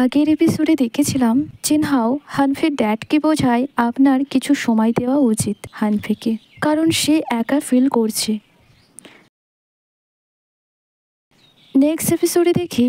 আগের এপিসোডে দেখেছিলাম জিনহাও হানফির ড্যাডকে বোঝায় আপনার কিছু সময় দেওয়া উচিত হানফিকে, কারণ সে একা ফিল করছে। নেক্সট এপিসোডে দেখি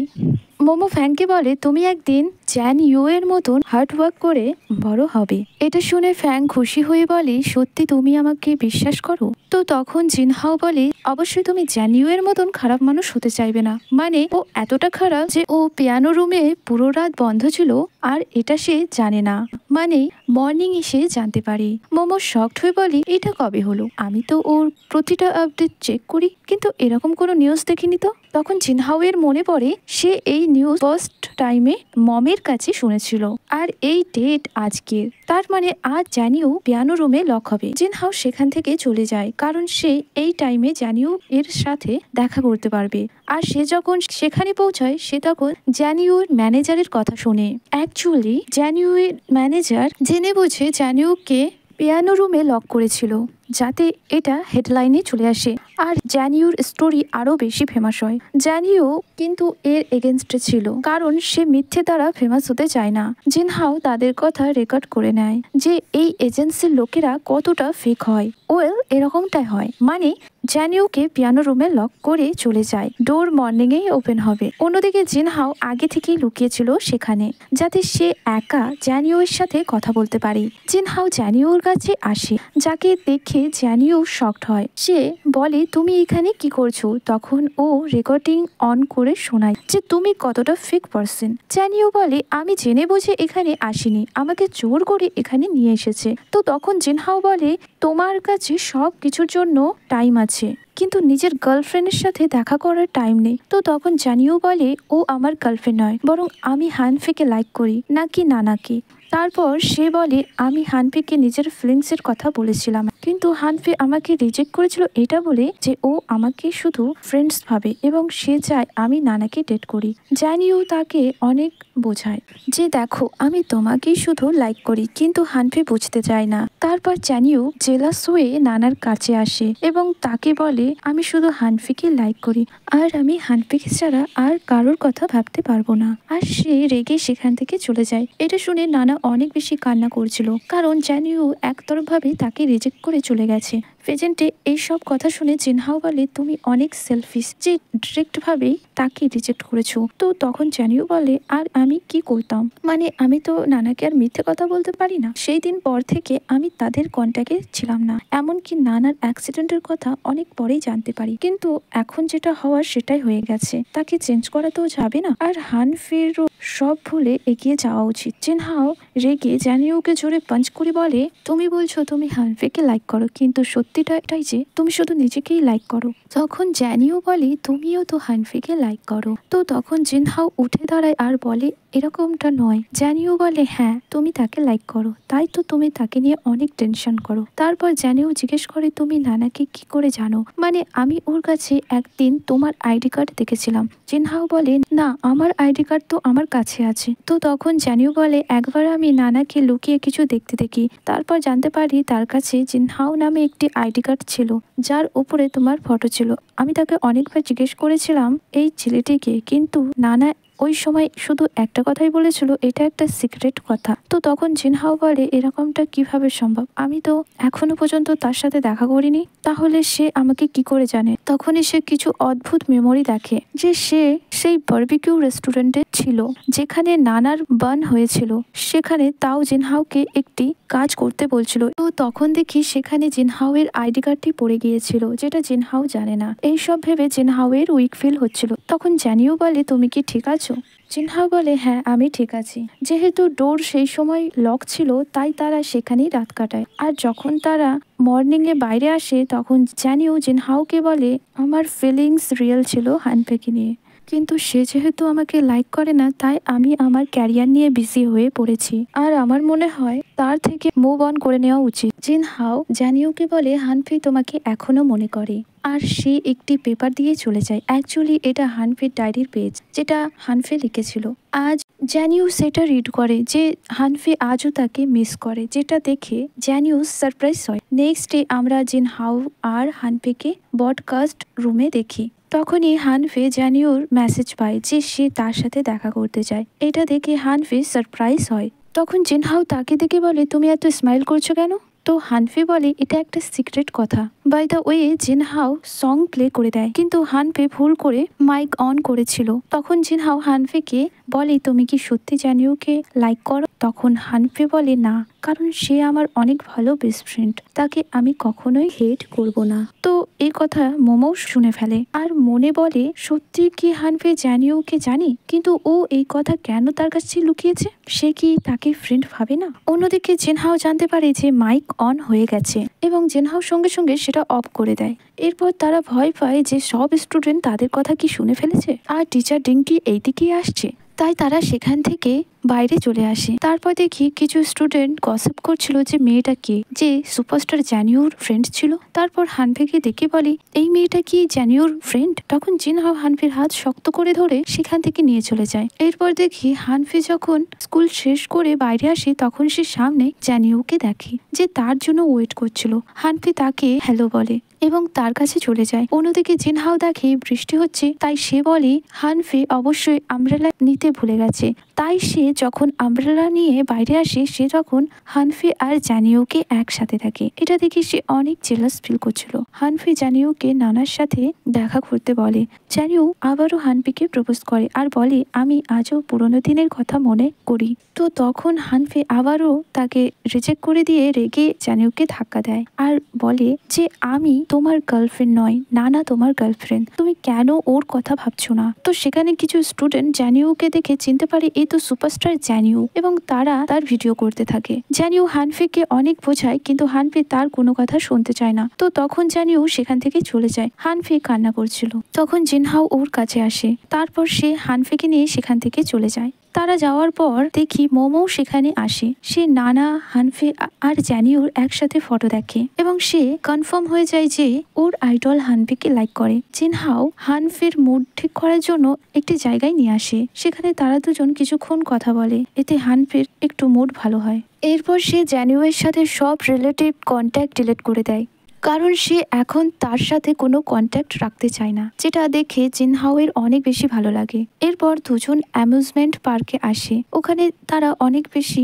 মোমো ফ্যাংকে বলে তুমি একদিন জ্যান ইউ এর মতন হার্ড ওয়ার্ক করে বড় হবে। এটা শুনে ফ্যাং খুশি হয়ে বলে সত্যি তুমি আমাকে বিশ্বাস করো? তো তখন জিনহাও বলে অবশ্যই তুমি জ্যান ইউ এর মতন খারাপ মানুষ হতে চাইবে না, মানে ও এতটা খারাপ যে ও পিয়ানো রুমে পুরো রাত বন্ধ ছিল আর এটা সে জানে না, মানে মর্নিং এসে জানতে পারে। মোমো শকড হয়ে বলে এটা কবে হলো? আমি তো ওর প্রতিটা আপডেট চেক করি কিন্তু এরকম কোনো নিউজ দেখিনি তো। তখন জিনহাও এর মনে পড়ে সে এই নিউজ ফার্স্ট টাইমে মমের কাছে শুনেছিল আর এই ডেট আজকের, তার মানে আজ জানিও পিয়ানো রুমে লক হবে। জিনহাও সেখান থেকে চলে যায় কারণ সে এই টাইমে জানিও এর সাথে দেখা করতে পারবে। আর সে যখন সেখানে পৌঁছায় সে তখন জানিওর ম্যানেজারের কথা শুনে। অ্যাকচুয়ালি জানিওর ম্যানেজার জেনে বুঝে জানিওকে পিয়ানো রুমে লক করেছিল যাতে এটা হেডলাইনে চলে আসে আর জানিওর স্টোরি আরো বেশি ফেমাস হয়। জানিও কিন্তু এর এগেনস্টে ছিল কারণ সে মিথ্যে দ্বারা ফেমাস হতে চায় না। জিনহাও তাদের কথা রেকর্ড করে নেয় যে এই এজেন্সির লোকেরা কতটা ফেক হয়। ওয়েল এরকমটাই হয়, মানে জানিওকে পিয়ানো রুমে লক করে চলে যায়, ডোর মর্নিং এ ওপেন হবে। অন্যদিকে জিনহাও আগে থেকেই লুকিয়েছিল সেখানে যাতে সে একা জানিওর সাথে কথা বলতে পারে। জিনহাও জানিওর কাছে আসে, যাকে দেখে জানিও শকড হয়। সে বলে তুমি এখানে কি করছো? তখন ও রেকর্ডিং অন করে শোনায় যে তুমি কতটা ফেক পারসন। জানিও বলে আমি জেনে বুঝে এখানে আসিনি, আমাকে জোর করে এখানে নিয়ে এসেছে। তো তখন জিনহাও বলে তোমার কাছে সব কিছুর জন্য টাইম আছে কিন্তু নিজের গার্লফ্রেন্ডের সাথে দেখা করার টাইম নেই। তো তখন জানিও বলে ও আমার গার্লফ্রেন্ড নয়, বরং আমি হানফিকে লাইক করি নাকি নানাকে। তারপর সে বলে আমি হানফিকে নিজের ফিলিংসের কথা বলেছিলাম কিন্তু হানফি আমাকে রিজেক্ট করেছিল এটা বলে যে ও আমাকে শুধু ফ্রেন্ডস ভাবে এবং সে চায় আমি নানাকে ডেট করি। জানিও তাকে অনেক বোঝায় যে দেখো আমি তোমাকেই শুধু লাইক করি, কিন্তু হানফি বুঝতে চায় না। তারপর জানিও জেলাস হয়ে নানার কাছে আসে এবং তাকে বলে আমি শুধু হানফিকে লাইক করি আর আমি হানফিকে ছাড়া আর কারোর কথা ভাবতে পারবো না। আর সে রেগে সেখান থেকে চলে যায়। এটা শুনে নানা অনেক বেশি কান্না করছিল কারণ জানিও একতরফভাবে তাকে রিজেক্ট করে চলে গেছে। প্রেজেন্টে এইসব কথা শুনে জিনহাও বলে তুমি অনেক সেলফিশ যে ডিরেক্ট ভাবেই তাকে রিজেক্ট করেছো। তো তখন জানিও বলে আর আমি কি করতাম, মানে আমি তো নানাকে আর মিথ্যে কথা বলতে পারি না। সেই দিন পর থেকে আমি তাদের কন্ট্যাক্টে ছিলাম না, এমনকি নানার অ্যাক্সিডেন্টের কথা অনেক পরেই জানতে পারি, কিন্তু এখন যেটা হওয়ার সেটাই হয়ে গেছে, তাকে চেঞ্জ করা তো যাবে না। আর হানফিরও সব ভুলে এগিয়ে যাওয়া উচিত। জিনহাও রেগে জানিওকে জোরে পাঞ্চ করে বলে তুমি বলছো তুমি হানফিকে লাইক করো, কিন্তু সত্যিটা এটাই যে তুমি শুধু নিজেকেই লাইক করো। তখন জানিও বলে তুমিও তো হানফিকে লাইক করো। তো তখন জিনহাও উঠে দাঁড়ায় আর বলে এরকমটা নয়। জানিও বলে হ্যাঁ তুমি তাকে লাইক করো, তাই তো তুমি তাকে নিয়ে অনেক টেনশন করো। তারপর জানিও জিজ্ঞেস করে তুমি নানাকে কি করে জানো? মানে আমি ওর কাছে একদিন তোমার আইডি কার্ড দেখেছিলাম। জিনহাও বলে না আমার আইডি কার্ড তো আমার কাছে আছে। তো তখন জানিও বলে একবার আমি নানাকে লুকিয়ে কিছু দেখতে দেখি, তারপর জানতে পারি তার কাছে জিনহাও নামে একটি আইডি কার্ড ছিল যার উপরে তোমার ফটো ছিল। আমি তাকে অনেকবার জিজ্ঞেস করেছিলাম এই ছেলেটিকে, কিন্তু নানা ওই সময় শুধু একটা কথাই বলেছিল এটা একটা সিক্রেট কথা। তো তখন জিনহাও বলে এরকমটা কিভাবে সম্ভব, আমি তো এখনো পর্যন্ত তার সাথে দেখা করিনি, তাহলে সে আমাকে কি করে জানে? তখনই সে কিছু অদ্ভুত মেমোরি দেখে যে সে সেই বারবিকিউ রেস্টুরেন্টে ছিল যেখানে নানার বার্ন হয়েছিল, সেখানে তাও জিনহাওকে একটি কাজ করতে বলছিল। তো তখন দেখি সেখানে জিনহাও এর আইডি কার্ডটি পড়ে গিয়েছিল যেটা জিনহাও জানে না। এইসব ভেবে জিনহাও এর উইক ফিল হচ্ছিল। তখন জানিও বলে তুমি কি ঠিক আছো? জিনহাও বলে হ্যাঁ আমি ঠিক আছি। যেহেতু ডোর সেই সময় লক ছিল তাই তারা সেখানেই রাত কাটায়। আর যখন তারা মর্নিং এ বাইরে আসে তখন জানিও জিনহাওকে বলে আমার ফিলিংস রিয়েল ছিল হানফিকে নিয়ে, কিন্তু সে যেহেতু আমাকে লাইক করে না তাই আমি আমার ক্যারিয়ার নিয়ে বিজি হয়ে পড়েছি আর আমার মনে হয় তার থেকে মুভ অন করে নেওয়া উচিত। জিনহাও জানিওকে বলে হানফি তোমাকে এখনো মনে করে আর সে একটি পেপার দিয়ে চলে যায়। অ্যাকচুয়ালি এটা হানফির ডায়েরির পেজ যেটা হানফি লিখেছিল। আজ জ্যানিউ সেটা রিড করে যে হানফি আজও তাকে মিস করে, যেটা দেখে জ্যানিউ সারপ্রাইজ হয়। নেক্সট ডে আমরা জিনহাও আর হানফিকে ব্রডকাস্ট রুমে দেখি। তখনই হানফি জ্যানিউর মেসেজ পায় যে সে তার সাথে দেখা করতে চায়। এটা দেখে হানফি সারপ্রাইজ হয়। তখন জিনহাও তাকে দেখে বলে, তুমি এত স্মাইল করছো কেন? তো হানফি বলে, এটা একটা সিক্রেট কথা। বাই দ্য ওয়ে জিনহাও সং প্লে করে দেয়, কিন্তু হানফি ভুল করে মাইক অন করেছিল। তখন জিনহাও হানফিকে বলে, তুমি কি সত্যি জ্যানিউকে লাইক করো? তখন হানফি বলে, না, কারণ সে আমার অনেক ভালো বেস্ট ফ্রেন্ড, তাকে আমি কখনোই হেট করব না। তো এই কথা মোমো শুনে ফেলে আর মনে বলে, সত্যি কি হানফি জ্যানিউকে জানে? কিন্তু ও এই কথা কেন তার কাছে লুকিয়েছে? সে কি তাকে ফ্রেন্ড ভাবে না? অন্যদিকে জিনহাও জানতে পারে যে মাইক অন হয়ে গেছে এবং জিনহাও সঙ্গে সঙ্গে সেটা অফ করে দেয়। এরপর তারা ভয় পায় যে সব স্টুডেন্ট তাদের কথা কি শুনে ফেলেছে আর টিচার ডিঙ্কি এইদিকেই আসছে। তাই তারা সেখান থেকে বাইরে চলে আসে। তারপর দেখি কিছু স্টুডেন্ট গসিপ করছিল যে মেয়েটা কে, যে সুপারস্টার জ্যানিউর ফ্রেন্ড ছিল। তারপর হানফিকে দেখে বলে, এই মেয়েটা কি জ্যানিউর ফ্রেন্ড? তখন জিনহাও হানফির হাত শক্ত করে ধরে সেখান থেকে নিয়ে চলে যায়। এরপর দেখি হানফি যখন স্কুল শেষ করে বাইরে আসে তখন সে সামনে জ্যানিউকে দেখে যে তার জন্য ওয়েট করছিল। হানফি তাকে হ্যালো বলে এবং তার কাছে চলে যায়। অন্যদিকে জিনহাও দেখে বৃষ্টি হচ্ছে, তাই সে বলে হানফি অবশ্যই আমব্রেলা নিতে ভুলে গেছে। তাই সে যখন আমব্রেলা নিয়ে বাইরে আসে সে তখন হানফি আর জ্যানিউকে একসাথে থাকে। এটা দেখে সে অনেক জেলাস ফিল করছিল। হানফি জ্যানিউকে নানার সাথে দেখা করতে বলে। জ্যানিউ আবারও হানফিকে প্রপোজ করে আর বলে, আমি আজও পুরোনো দিনের কথা মনে করি। তো তখন হানফি আবারও তাকে রিজেক্ট করে দিয়ে রেগে জ্যানিউকে ধাক্কা দেয় আর বলে যে আমি তোমার গার্লফ্রেন্ড নয়, না তোমার গার্লফ্রেন্ড, তুমি কেন ওর কথা ভাবছো না? তো সেখানে কিছু স্টুডেন্ট জ্যানিউকে দেখে চিনতে পারে এই তো সুপারস্টার জ্যানিউ এবং তারা তার ভিডিও করতে থাকে। জ্যানিউ হানফিকে অনেক বোঝায় কিন্তু হানফি তার কোনো কথা শুনতে চায় না। তো তখন জ্যানিউ সেখান থেকে চলে যায়। হানফি কান্না করছিল। তখন জিনহাও ওর কাছে আসে, তারপর সে হানফিকে নিয়ে সেখান থেকে চলে যায়। তারা যাওয়ার পর দেখি মোমো সেখানে আসে। সে নানা, হানফি আর জ্যানিউর একসাথে ফটো দেখে এবং সে কনফার্ম হয়ে যায় যে ওর আইডল হানফিকে লাইক করে। জিনহাও হানফির মুড ঠিক করার জন্য একটি জায়গায় নিয়ে আসে। সেখানে তারা দুজন কিছুক্ষণ কথা বলে, এতে হানফির একটু মুড ভালো হয়। এরপর সে জ্যানিউয়ের সাথে সব রিলেটিভ কন্ট্যাক্ট ডিলিট করে দেয়, কারণ সে এখন তার সাথে কোনো কন্ট্যাক্ট রাখতে চায় না, যেটা দেখে জিনহাওয়ের অনেক বেশি ভালো লাগে। এরপর দুজন অ্যামিউজমেন্ট পার্কে আসে। ওখানে তারা অনেক বেশি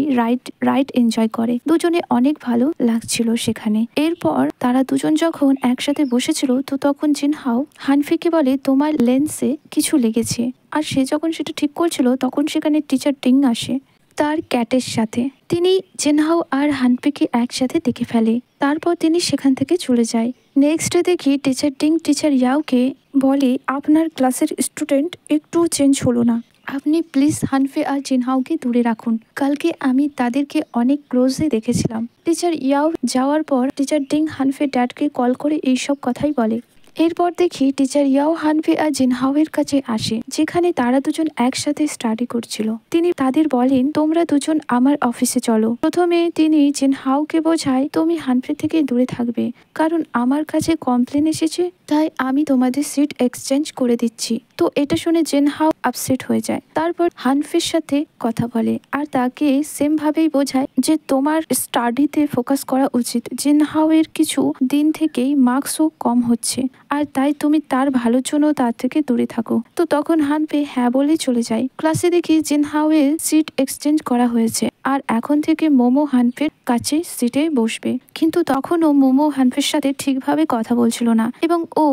রাইড এনজয় করে। দুজনে অনেক ভালো লাগছিল সেখানে। এরপর তারা দুজন যখন একসাথে বসেছিল তো তখন জিনহাও হানফিকে বলে, তোমার লেন্সে কিছু লেগেছে। আর সে যখন সেটা ঠিক করছিল তখন সেখানে টিচার টিং আসে তার ক্যাটের সাথে। তিনি জিনহাও আর হানফিকে একসাথে দেখে ফেলে। তারপর তিনি সেখান থেকে চলে যায়। নেক্সট ডে দেখি টিচার টিং টিচার ইয়াওকে বলে, আপনার ক্লাসের স্টুডেন্ট একটু চেঞ্জ হলো না, আপনি প্লিজ হানফি আর জিনহাওকে দূরে রাখুন। কালকে আমি তাদেরকে অনেক ক্লোজলি দেখেছিলাম। টিচার ইয়াও যাওয়ার পর টিচার টিং হানফির ড্যাডকে কল করে এইসব কথাই বলে। এরপর দেখি টিচার ইয়াও হানফি আর জিনহাওয়ের কাছে আসে, যেখানে তারা দুজন একসাথে স্টাডি করছিল। তিনি তাদের বলেন, তোমরা দুজন আমার অফিসে চলো। প্রথমে তিনি জিনহাওকে বোঝায়, তুমি হানফি থেকে দূরে থাকবে, কারণ আমার কাছে কমপ্লেন এসেছে, তাই আমি তোমাদের সিট এক্সচেঞ্জ করে দিচ্ছি। তো এটা শুনে জিনহাও আপসেট হয়ে যায়। তারপর হানফির সাথে কথা বলে আর তাকে সেম ভাবেই বোঝায় যে তোমার স্টাডিতে ফোকাস করা উচিত। জিনহাওয়ের কিছু দিন থেকেই মার্কসও কম হচ্ছে আর তাই তুমি তার ভালোর জন্য তার থেকে দূরে থাকো। তো তখন হানফি হ্যাঁ বলে চলে যায়। ক্লাসে দেখি জিনহাওয়ের সিট এক্সচেঞ্জ করা হয়েছে আর এখন থেকে মোমো হানফির কাছে সিটে বসবে। কিন্তু তখনও মোমো হানফির সাথে ঠিকভাবে কথা বলছিল না এবং ও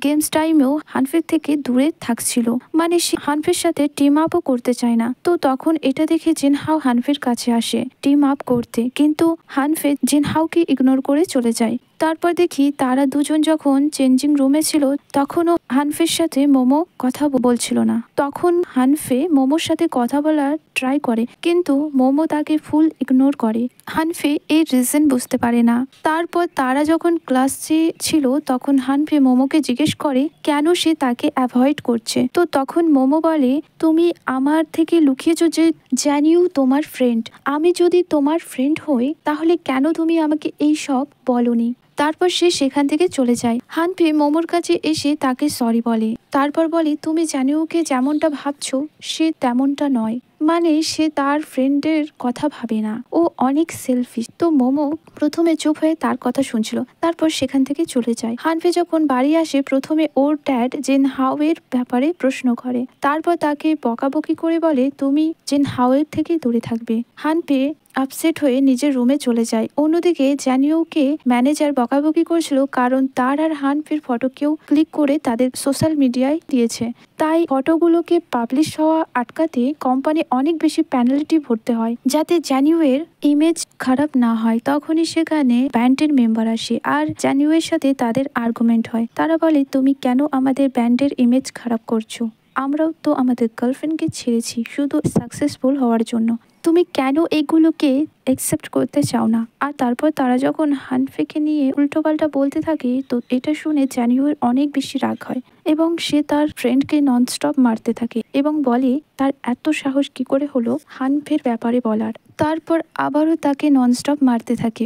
গেমস টাইমেও হানফির থেকে দূরে থাকছিল, মানে সে হানফির সাথে টিম আপও করতে চায় না। তো তখন এটা দেখে জিনহাও হানফির কাছে আসে টিম আপ করতে, কিন্তু হানফি জিনহাওকে ইগনোর করে চলে যায়। তারপর দেখি তারা দুজন যখন চেঞ্জিং রুমে ছিল তখনও হানফির সাথে মোমো কথা বলছিল না। তখন হানফি মোমোর সাথে কথা বলার ট্রাই করে কিন্তু মোমো তাকে ফুল ইগনোর করে। হানফি এই রিজন বুঝতে পারে না। তারপর তারা যখন ক্লাসে ছিল তখন হানফি মোমোকে জিজ্ঞেস করে কেন সে তাকে অ্যাভয়েড করছে। তো তখন মোমো বলে, তুমি আমার থেকে লুকিয়েছো যে জ্যানিউ তোমার ফ্রেন্ড। আমি যদি তোমার ফ্রেন্ড হই তাহলে কেন তুমি আমাকে এই সব বলনি? তারপর সে সেখান থেকে চলে যায়। হানফি মোমোর কাছে এসে তাকে সরি বলে। তারপর বলে, তুমি জ্যানিউকে যেমনটা ভাবছো সে তেমনটা নয়। মানে সে তার ফ্রেন্ডের কথা ভাবে না, ও অনেক সেলফিশ। তো মোমো প্রথমে চুপ হয়ে তার কথা শুনছিল, তারপর সেখান থেকে চলে যায়। হানফে যখন বাড়ি আসে প্রথমে ওর ড্যাড জেন হাওয়ের ব্যাপারে প্রশ্ন করে, তারপর তাকে বকাবকি করে বলে তুমি জেন হাওয়ের থেকে দূরে থাকবে। হানফে আপসেট হয়ে নিজের রুমে চলে যায়। অন্যদিকে জ্যানিওকে ম্যানেজার বকাবকি করছিল কারণ তার আর হানফের ফটো কেউ ক্লিক করে তাদের সোশ্যাল মিডিয়ায় দিয়েছে, তাই ফটোগুলোকে পাবলিশ হওয়া আটকাতে কোম্পানি অনেক বেশি পেনাল্টি ভরতে হয় যাতে জ্যানিওয়ের ইমেজ খারাপ না হয়। তখনই সেখানে ব্যান্ডের মেম্বার আসে আর জ্যানিওয়ের সাথে তাদের আর্গুমেন্ট হয়। তারা বলে তুমি কেন আমাদের ব্যান্ডের ইমেজ খারাপ করছো, আমরাও তো আমাদের গার্লফ্রেন্ডকে ছেড়েছি শুধু সাকসেসফুল হওয়ার জন্য, তুমি কেন এগুলোকে অ্যাকসেপ্ট করতে চাও না। আর তারপর তারা যখন হানফেকে নিয়ে উল্টোপাল্টা বলতে থাকে, তো এটা শুনে জ্যানিওর অনেক বেশি রাগ হয় এবং সে তার ফ্রেন্ডকে ননস্টপ মারতে থাকে এবং বলে তার এত সাহস কি করে হলো হানফের ব্যাপারে বলার। তারপর আবারও তাকে ননস্টপ মারতে থাকে।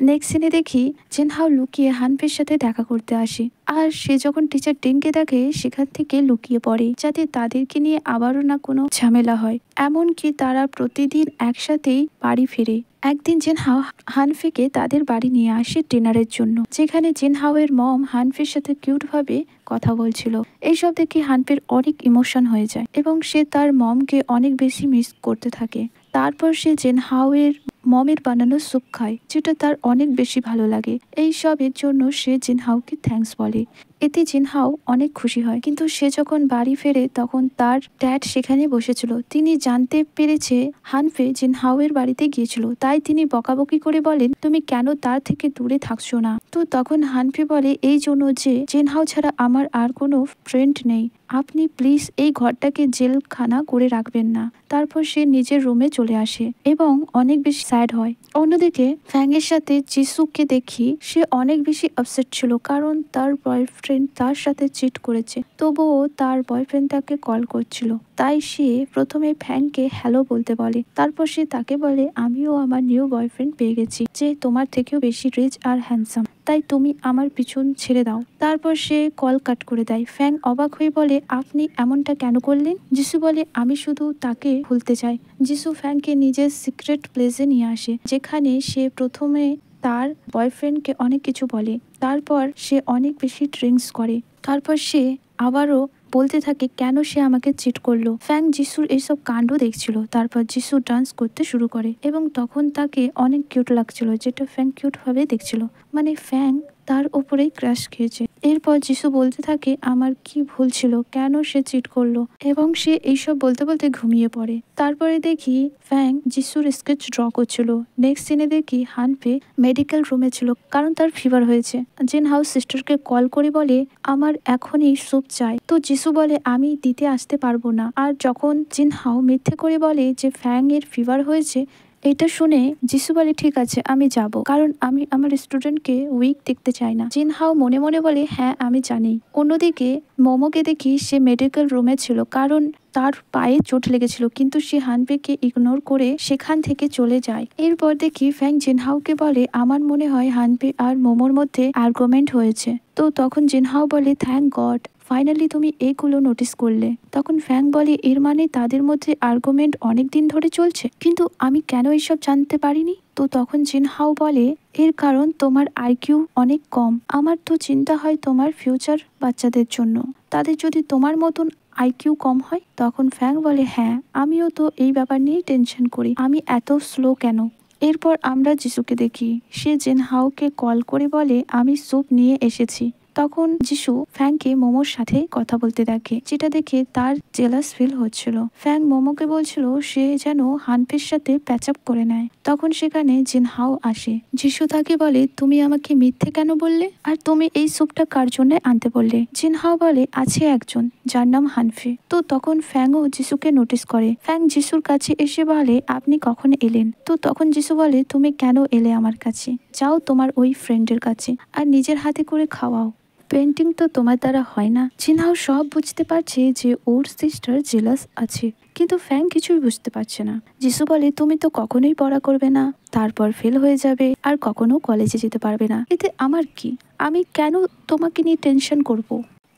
নেক্সট সিনে দেখি জেনহাও লুকিয়ে হানফের সাথে দেখা করতে আসে আর সে যখন টিচার ডেনকে দেখে সেখান থেকে লুকিয়ে পড়ে যাতে তাদেরকে নিয়ে আবারও না কোনো ঝামেলা হয়। এমনকি তারা প্রতিদিন একসাথেই বাড়ি ফিরে। একদিন জেনহাও হানফেকে তাদের বাড়ি নিয়ে আসে ডিনারের জন্য, যেখানে জেনহাওয়ের মম হানফের সাথে কিউট ভাবে কথা বলছিল। এইসব দেখে হানফের অনেক ইমোশন হয়ে যায় এবং সে তার মমকে অনেক বেশি মিস করতে থাকে। তারপর সে জেনহাওয়ের মমের বানানো স্যুপ খায় যেটা তার অনেক বেশি ভালো লাগে। এই সবের জন্য সে জিনহাওকে থ্যাঙ্কস বলে। এতে জিনহাও অনেক খুশি হয়, কিন্তু সে যখন বাড়ি ফেরে তখন তার ড্যাড সেখানে বসেছিল। তিনি জানতে পেরেছে হানফে জিনহাওয়ের বাড়িতে গিয়েছিল, তাই তিনি বকাবকি করে বলেন তুমি কেন তার থেকে দূরে থাকছো না। তো তখন হানফে বলে এই জন্য যে জিনহাও ছাড়া আমার আর কোনো ফ্রেন্ড নেই, আপনি প্লিজ এই ঘরটাকে জেলখানা করে রাখবেন না। তারপর সে নিজের রুমে চলে আসে এবং অনেক বেশি স্যাড হয়। অন্যদিকে ফ্যাংয়ের সাথে জিসুকে দেখি সে অনেক বেশি আপসেট ছিল কারণ তার বয়ফ্রেন্ড তার সাথে চিট করেছে, তবুও তার বয়ফ্রেন্ড তাকে কল করছিল। তাই সে প্রথমে ফ্যাংকে হ্যালো বলতে বলে, তারপর সে তাকে বলে আমিও আমার নিউ বয়ফ্রেন্ড পেয়ে গেছি যে তোমার থেকেও বেশি রিচ আর হ্যান্ডসাম, তাই তুমি আমার পিছন ছেড়ে দাও। তারপর সে কল কাট করে দেয়। ফ্যাং অবাক হয়ে বলে আপনি এমনটা কেন করলেন। যিশু বলে আমি শুধু তাকে ভুলতে চাই। যিশু ফ্যাংকে নিজের সিক্রেট প্লেসে নিয়ে আসে যেখানে সে প্রথমে তার বয়ফ্রেন্ডকে অনেক কিছু বলে, তারপর সে অনেক বেশি ড্রিঙ্কস করে, তারপর সে আবারও বলতে থাকে কেন সে আমাকে চিট করলো। ফ্যাং যিশুর এইসব কাণ্ড দেখছিল। তারপর যিশু ডান্স করতে শুরু করে এবং তখন তাকে অনেক কিউট লাগছিল, যেটা ফ্যাং কিউট ভাবে দেখছিল। মানে ফ্যাং তার ওপরেই ক্রাশ খেয়েছে। এরপর যিশু বলতে থাকে আমার কি ভুল ছিল, কেন সে চিট করলো, এবং সে এইসব বলতে বলতে ঘুমিয়ে পড়ে। তারপরে দেখি ফ্যাং যিশুর স্কেচ ড্র করছিল। নেক্সট সিনে দেখি হানফে মেডিকেল রুমে ছিল কারণ তার ফিভার হয়েছে। জিনহাও সিস্টারকে কল করে বলে আমার এখনই স্যুপ চাই। তো যিশু বলে আমি দিতে আসতে পারবো না। আর যখন জিনহাও মিথ্যে করে বলে যে ফ্যাং এর ফিভার হয়েছে, এটা শুনে যিশু বলে ঠিক আছে আমি যাব, কারণ আমি আমার স্টুডেন্টকে উইক দেখতে চাই না। জিনহাও মনে মনে বলে হ্যাঁ আমি জানি। অন্যদিকে মোমোকে দেখি সে মেডিকেল রুমে ছিল কারণ তার পায়ে চোট লেগেছিল, কিন্তু সে হানফেকে ইগনোর করে সেখান থেকে চলে যায়। এরপর দেখি ফ্যাং জিনহাওকে বলে আমার মনে হয় হানফে আর মোমোর মধ্যে আর্গুমেন্ট হয়েছে। তো তখন জিনহাও বলে থ্যাংক গড ফাইনালি তুমি এইগুলো নোটিস করলে। তখন ফ্যাং বলে এর মানে তাদের মধ্যে আর্গুমেন্ট অনেক দিন ধরে চলছে, কিন্তু আমি কেন এইসব জানতে পারিনি। তো তখন জিনহাও বলে এর কারণ তোমার আইকিউ অনেক কম। আমার তো চিন্তা হয় তোমার ফিউচার বাচ্চাদের জন্য, তাদের যদি তোমার মতন আইকিউ কম হয়। তখন ফ্যাং বলে হ্যাঁ আমিও তো এই ব্যাপার নিয়েই টেনশন করি, আমি এত স্লো কেন। এরপর আমরা যিশুকে দেখি সে জিনহাওকে কল করে বলে আমি স্যুপ নিয়ে এসেছি। তখন যিশু ফ্যাংকে মোমোর সাথে কথা বলতে দেখে, যেটা দেখে তার জেলাস ফিল হচ্ছিল। ফ্যাং মোমোকে বলছিল সে যেন হানফের সাথে প্যাচ আপ করে নেয়। তখন সেখানে জিনহাও আসে। যিশু তাকে বলে তুমি আমাকে মিথ্যে কেন বললে, আর তুমি এই স্যুপটা কার জন্য আনতে বললে। জিনহাও বলে আছে একজন যার নাম হানফে। তো তখন ফ্যাংও যিশুকে নোটিস করে। ফ্যাং যিশুর কাছে এসে বলে আপনি কখন এলেন। তো তখন যিশু বলে তুমি কেন এলে আমার কাছে, যাও তোমার ওই ফ্রেন্ডের কাছে আর নিজের হাতে করে খাওয়াও, পেন্টিং তো তোমার দ্বারা হয় না। জিনহাও সব বুঝতে পারছে যে ওর সিস্টার জেলাস আছে, কিন্তু ফ্যাং কিছুই বুঝতে পারছে না। যিশু বলে তুমি তো কখনোই পড়া করবে না, তারপর ফেল হয়ে যাবে আর কখনো কলেজে যেতে পারবে না, এতে আমার কি, আমি কেন তোমাকে নিয়ে টেনশন করব।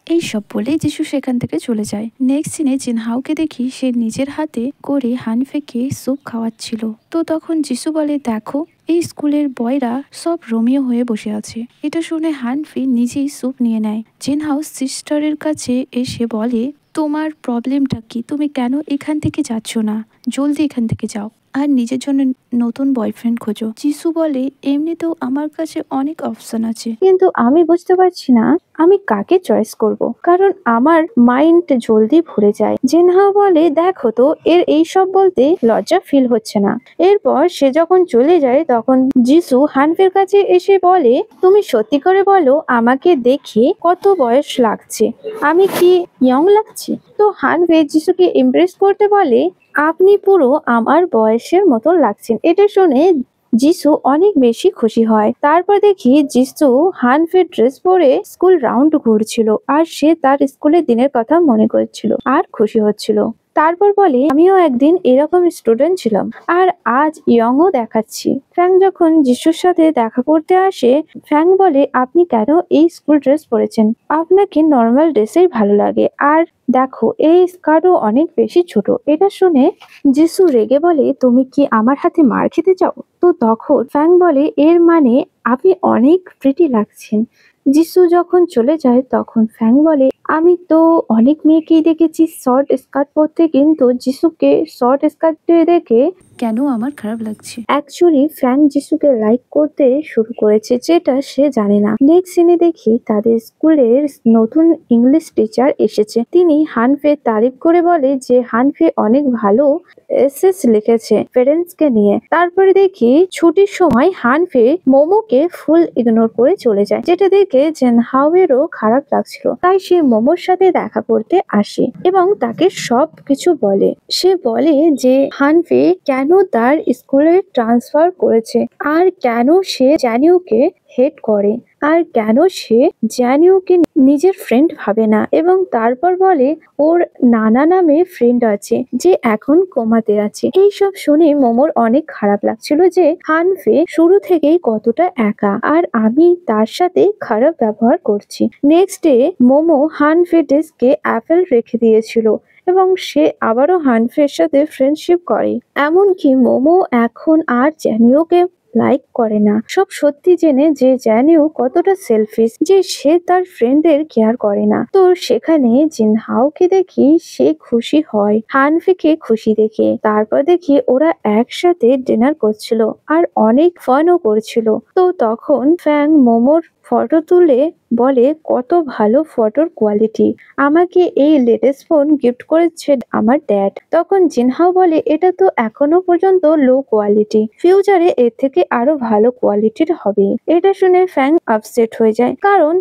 এইসব বলে যিশু সেখান থেকে চলে যায়। নেক্সট সিনে জিনহাওকে দেখি সে নিজের হাতে করে হানফেকে স্যুপ খাওয়াচ্ছিল। তো তখন যিশু বলে, দেখো এই স্কুলের বয়রা সব রোমিও হয়ে বসে আছে। এটা শুনে হানফি নিজেই স্যুপ নিয়ে নেয়। জিনহাও সিস্টারের কাছে এসে বলে, তোমার প্রবলেমটা কি? তুমি কেন এখান থেকে যাচ্ছ না? জলদি এখান থেকে যাও আর নিজের জন্য নতুন বয়ফ্রেন্ড খোঁজো। যিশু বলে, এমনিতেও আমার কাছে অনেক অপশন আছে, কিন্তু আমি বুঝতে পারছি না আমি কাকে চয়েস করব, কারণ আমার মাইন্ড জলদি ভরে যায়। জিনহা বলে, দেখো তো এর এইসব বলতে লজ্জা ফিল হচ্ছে না। এরপর সে যখন চলে যায় তখন যিশু হানফের কাছে এসে বলে, তুমি সত্যি করে বলো আমাকে দেখে কত বয়স লাগছে? আমি কি ইয়ং লাগছি? তো হানফে যিশুকে ইমপ্রেস করতে বলে, আপনি পুরো আমার বয়সের মতন লাগছেন। এটা শুনে যিশু অনেক বেশি খুশি হয়। তারপর দেখি যিশু হানফের ড্রেস পরে স্কুল রাউন্ড ঘুরছিল আর সে তার স্কুলের দিনের কথা মনে করছিল আর খুশি হচ্ছিল। তারপর বলে, আমিও একদিন এরকম স্টুডেন্ট ছিলাম আর আজ ইয়ংও দেখাচ্ছি। ফ্যাং যখন যিশুর সাথে দেখা করতে আসে, ফ্যাং বলে, আপনি কেন এই স্কুল ড্রেস পরেছেন? আপনাকে নর্মাল ড্রেসেই ভালো লাগে, আর দেখো এই স্কার্টও অনেক বেশি ছোট। এটা শুনে যিশু রেগে বলে, তুমি কি আমার হাতে মার খেতে চাও? তো তখন ফ্যাং বলে, এর মানে আপনি অনেক প্রিটি লাগছেন। যিশু যখন চলে যায় তখন ফ্যাং বলে, আমি তো অনেক মেয়েকেই দেখেছি শর্ট স্কার্ট পরতে, কিন্তু যিশুকে শর্ট স্কার্ট দেখে কেন আমার খারাপ লাগছে? অ্যাকচুয়ালি ফ্যাং যিশুকে লাইক করতে শুরু করেছে, যেটা সে জানে না। নেক্সট সিনে দেখি তাদের স্কুলের নতুন ইংলিশ টিচার এসেছে। তিনি হানফে তারিফ করে বলে যে হানফে অনেক ভালো এসএস লিখেছে পেরেন্টসকে নিয়ে। তারপরে দেখি ছুটির সময় হানফে মোমোকে ফুল ইগনোর করে চলে যায়, যেটা দেখে জিনহাওয়েরও খারাপ লাগছিল। তাই সে মোমোর সাথে দেখা করতে আসে এবং তাকে সব কিছু বলে। সে বলে যে হানফে কেন তার স্কুলে ট্রান্সফার করেছে আর কেন সে জানিউকে হেট করে আর কেন সে জানিউকে নিজের ফ্রেন্ড ভাবে না, এবং তারপর বলে ওর নানা নামে ফ্রেন্ড আছে যে এখন কোমাতে আছে। এইসব শুনে মোমোর অনেক খারাপ লাগছিল যে হানফে শুরু থেকেই কতটা একা আর আমি তার সাথে খারাপ ব্যবহার করছি। নেক্সট ডে মোমো হানফে ডেস্কে অ্যাপেল রেখে দিয়েছিল এবং সে আবারও হানফের সাথে ফ্রেন্ডশিপ করে। এমনকি মোমো এখন আর জ্যানিওকে লাইক করে না। সব সত্যি জেনে যে জ্যানিও কতটা সেলফিশ, যে সে তার ফ্রেন্ডদের কেয়ার করে না। তো সেখানে জিনহাওকে দেখি সে খুশি হয় হানফিকে খুশি দেখে। তারপর দেখি ওরা একসাথে ডিনার করছিল আর অনেক ফানও করছিল। তো তখন ফ্যাং মোমোর ফটো তুলে বলে, কত ভালো ফটোর কোয়ালিটি, আমাকে এই লেটেস্ট ফোন গিফট করেছে আমার ড্যাড। তখন জিনহাও বলে, এটা তো এখনো পর্যন্ত লো কোয়ালিটি, ফিউচারে এর থেকে আরো ভালো কোয়ালিটির হবে। এটা শুনে ফ্যাং আপসেট হয়ে যায়, কারণ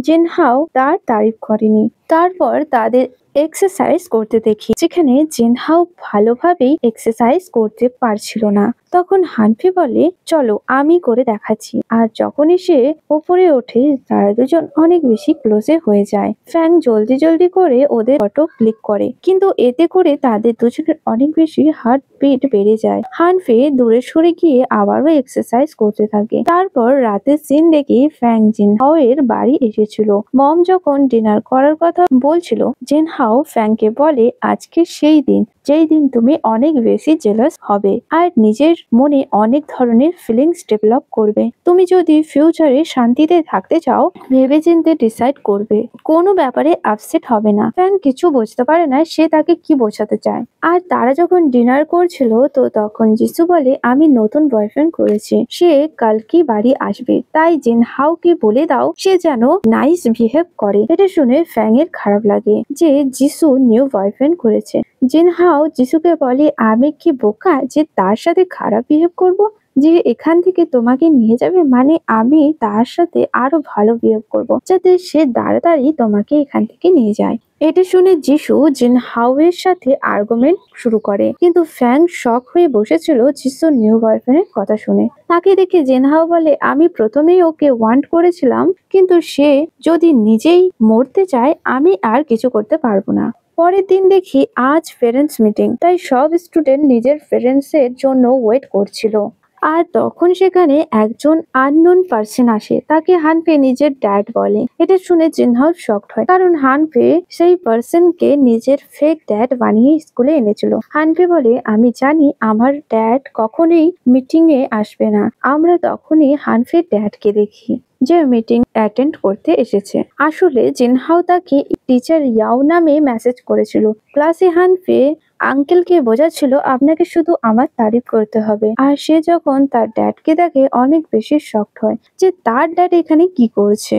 জিনহাও তার তারিফ করেনি। তারপর তাদের এক্সারসাইজ করতে দেখি, যেখানে জিনহাও ভালোভাবেই এক্সারসাইজ করতে পারছিল না। তখন হানফি বলে, চলো আমি করে দেখাচ্ছি। আর যখনই সে উপরে ওঠে তারা দুজন অনেক বেশি ক্লোজে হয়ে যায়। ফ্যাং জলদি জলদি করে ওদের ফটো ক্লিক করে, কিন্তু এতে করে তাদের দুজনের অনেক বেশি হার্ট বিট বেড়ে যায়। হানফি দূরে সরে গিয়ে আবারও এক্সারসাইজ করতে থাকে। তারপর রাতের সিন দেখি ফ্যাং জিনহাও এর বাড়ি এসেছিল। মম যখন ডিনার করার কথা বলছিল, জিনহাও ফ্যাংকে বলে, আজকে সেই দিন যেই দিন তুমি অনেক বেশি জেলাস হবে আর নিজের মনে অনেক ধরনের ফিলিংস ডেভেলপ করবে। তুমি যদি ফিউচারে শান্তিতে থাকতে চাও ভেবেচিন্তে ডিসাইড করবে, কোনো ব্যাপারে আপসেট হবে না। ফ্যাং কিছু বুঝতে পারে না সে তাকে কি বোঝাতে চায়। আর তারা যখন ডিনার করছিল তো তখন যিশু বলে, আমি নতুন বয়ফ্রেন্ড করেছি, সে কালকে বাড়ি আসবে, তাই জিনহাওকে বলে দাও সে যেন নাইস বিহেভ করে। এটা শুনে ফ্যাং এর খারাপ লাগে যে যিশু নিউ বয়ফ্রেন্ড করেছে। জিনহাও যিশুকে বলে, আমি কি বোকা যে তার সাথে খারাপ বিহেভ করব, যে এখান থেকে তোমাকে নিয়ে যাবে, মানে আমি তার সাথে আরো ভালো বিহেভ করব যাতে সে তাড়াতাড়ি তোমাকে এখান থেকে নিয়ে যায়। এটা শুনে যিশু জিনহাও এর সাথে আর্গুমেন্ট শুরু করে, কিন্তু ফ্যাং শক হয়ে বসেছিল যিশুর নিউ বয়ফ্রেন্ডের কথা শুনে। তাকে দেখে জিনহাও বলে, আমি প্রথমেই ওকে ওয়ান্ট করেছিলাম, কিন্তু সে যদি নিজেই মরতে চায় আমি আর কিছু করতে পারবো না। পরের দিন দেখি আজ পেরেন্টস মিটিং, তাই সব স্টুডেন্ট নিজের পেরেন্টস এর জন্য ওয়েট করছিল। আর তখন সেখানে একজন আননোন পার্সন আসে, তাকে হানফে নিজের ড্যাড বলে। এটা শুনে জিনহাও শকড হয়, কারণ হানফে সেই পার্সনকে নিজের ফেক ড্যাড বানিয়ে স্কুলে এনেছিল। হানফে বলে, আমি জানি আমার ড্যাড কখনোই মিটিং এ আসবে না। আমরা তখনই হানফের ড্যাডকে দেখি যে মিটিং অ্যাটেন্ড করতে এসেছে। আসলে জিনহাও তাকে টিচার ইয়াও নামে মেসেজ করেছিল। ক্লাসে হানফে আঙ্কেলকে বোঝাচ্ছিল আপনাকে শুধু আমার তারিফ করতে হবে। আর সে যখন তার ড্যাডকে দেখে অনেক বেশি শকড হয় যে তার ড্যাড এখানে কি করছে।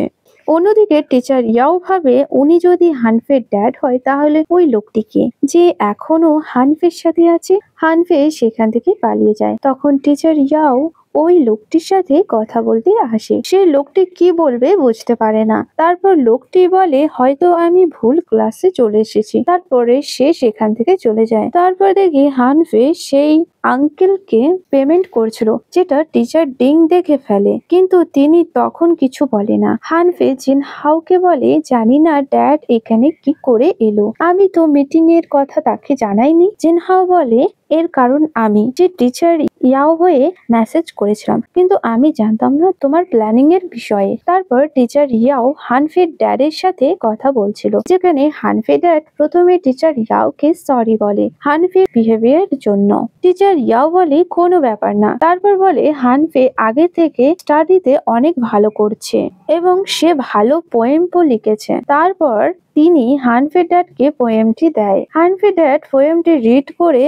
অন্যদিকে টিচার ইয়াও ভাবে উনি যদি হানফের ড্যাড হয় তাহলে ওই লোকটিকে যে এখনো হানফের সাথে আছে। হানফে সেখান থেকে পালিয়ে যায়। তখন টিচার ইয়াও ওই লোকটির সাথে কথা বলতে আসে। সে লোকটি কি বলবে বুঝতে পারে না। তারপর লোকটি বলে হয়তো আমি ভুল ক্লাসে চলে এসেছি। তারপরে সে সেখান থেকে চলে যায়। তারপর দেখি হানফে সেই আঙ্কেলকে পেমেন্ট করছিল, যেটা টিচার ডিং দেখে ফেলে, কিন্তু তিনি তখন কিছু বলে না। হানফে জিনহাওকে বলে জানি না ড্যাড এখানে কি করে এলো, আমি তো মিটিং এর কথা তাকে জানাইনি। জিনহাও বলে এর কারণ আমি যে টিচার ইয়াও হয়ে মেসেজ করেছিলাম, কিন্তু আমি জানতাম না তোমার প্ল্যানিং এর বিষয়ে। তারপর টিচার ইয়াও হানফের ড্যাডের সাথে কথা বলছিল, যেখানে হানফে ড্যাড প্রথমে টিচার ইয়াওকে সরি বলে হানফে বিহেভিয়ার জন্য। টিচার ইয়াও বলে কোনো ব্যাপার না। তারপর বলে হানফে আগে থেকে স্টাডিতে অনেক ভালো করছে এবং সে ভালো পোয়েমও লিখেছে। তারপর তিনি হানফে ড্যাডকে পোয়েমটি দেয়। হানফে ড্যাড পোয়েমটি রিড করে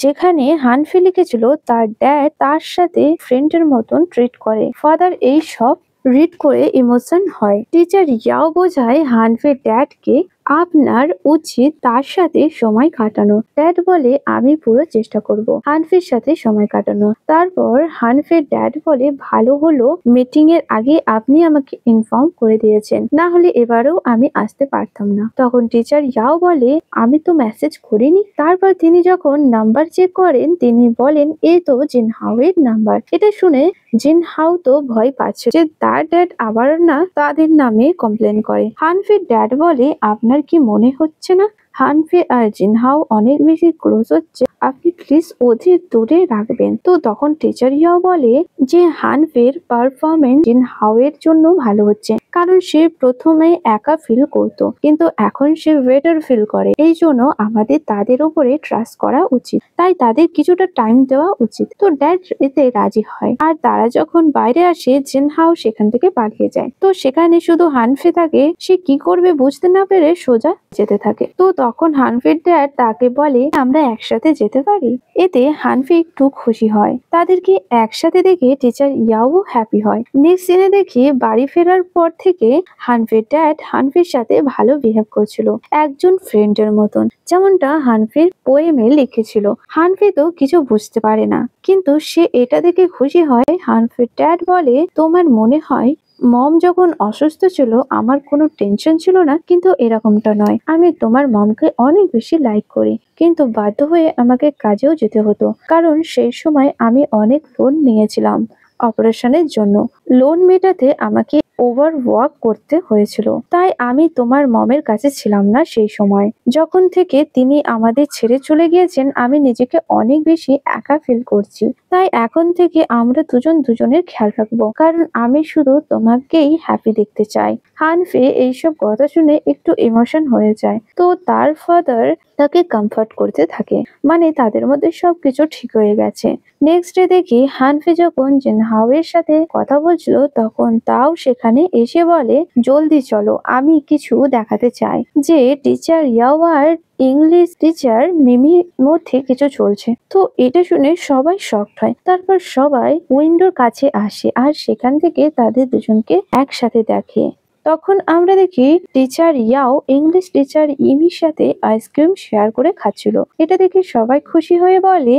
যেখানে হানফে লিখেছিল তার ড্যাড তার সাথে ফ্রেন্ডের মতন ট্রিট করে। ফাদার এই সব রিড করে ইমোশন হয়। টিচার ইয়াও বোঝায় হানফে ড্যাডকে আপনার উচিত তার সাথে সময় কাটানো। ড্যাড বলে আমি পুরো চেষ্টা করব হানফের সাথে সময় কাটানো। তারপর হানফের ড্যাড বলে ভালো হলো মিটিং এর আগে আপনি আমাকে ইনফর্ম করে দিয়েছেন, না হলে এবারেও আমি আসতে পারতাম না। তখন টিচার ইয়াও বলে আমি তো মেসেজ করিনি। তারপর তিনি যখন নাম্বার চেক করেন তিনি বলেন এ তো জিনহাও এর নাম্বার। এটা শুনে জিনহাও তো ভয় পাচ্ছে যে তার ড্যাড আবার না তাদের নামে কমপ্লেন করে। হানফের ড্যাড বলে আপনার কি মনে হচ্ছে না হানফে আর জিনহাও অনেক বেশি ক্লোজ হচ্ছে, আপনি প্লিজ ওদের দূরে রাখবেন। তো তখন টিচার ইয়াও বলে যে হানফের পারফরমেন্স জিনহাও এর জন্য ভালো হচ্ছে, কারণ সে প্রথমে একা ফিল করত কিন্তু এখন সে বেটার ফিল করে। এই জন্য আমাদের তাদের উপরে ট্রাস্ট করা উচিত, তাই তাদের কিছুটা টাইম দেওয়া উচিত। তো ড্যাড এতে রাজি হয়। আর তারা যখন বাইরে আসে জিনহাও সেখান থেকে পালিয়ে যায়। তো সেখানে শুধু হানফে থাকে। সে কি করবে বুঝতে না পেরে সোজা যেতে থাকে। তো তখন হানফের ড্যাড তাকে বলে আমরা একসাথে যেতে পারি। এতে হানফে একটু খুশি হয়। তাদেরকে একসাথে দেখে টিচার ইয়াও হ্যাপি হয়। নেক্সট দিনে দেখি বাড়ি ফেরার পর থেকে হানফের ড্যাড হানফের সাথে ভালো বিহেভ করছিল, একজন ফ্রেন্ডের মতন, যেমনটা হানফের পোয়েমে লিখেছিল। হানফে তো কিছু বুঝতে পারে না, কিন্তু সে এটা দেখে খুশি হয়। হানফের ড্যাড বলে তোমার মনে হয় মম যখন অসুস্থ ছিল আমার কোনো টেনশন ছিল না, কিন্তু এরকমটা নয়। আমি তোমার মমকে অনেক বেশি লাইক করি, কিন্তু বাধ্য হয়ে আমাকে কাজেও যেতে হতো, কারণ সেই সময় আমি অনেক লোন নিয়েছিলাম অপারেশনের জন্য। লোন মেটাতে আমাকে ওভার ওয়ার্ক করতে হয়েছিল, তাই আমি তোমার মমের কাছে ছিলাম না সেই সময়। যখন থেকে তিনি আমাদের ছেড়ে চলে গিয়েছেন আমি নিজেকে অনেক বেশি একা ফিল করছি, তাই এখন থেকে আমরা দুজন দুজনের খেয়াল রাখবো, কারণ আমি শুধু তোমাকেই হ্যাপি দেখতে চাই। হানফে এইসব কথা শুনে একটু ইমোশন হয়ে যায়। তো তার ফাদার তাকে কমফর্ট করতে থাকে, মানে তাদের মধ্যে সবকিছু ঠিক হয়ে গেছে। নেক্সট ডে দেখি হানফে যখন জিনহাও এর সাথে কথা বলছিল তখন তাও সেখানে এসে বলে জলদি চলো, আমি কিছু দেখাতে চাই যে টিচার ইয়াও আর ইংলিশ টিচার মিমির মধ্যে কিছু চলছে। তো এটা শুনে সবাই শকড হয়। তারপর সবাই উইন্ডোর কাছে আসে আর সেখান থেকে তাদের দুজনকে একসাথে দেখে। তখন আমরা দেখি টিচার ইয়াও ইংলিশ টিচার ইমির সাথে আইসক্রিম শেয়ার করে খাচ্ছিল। এটা দেখে সবাই খুশি হয়ে বলে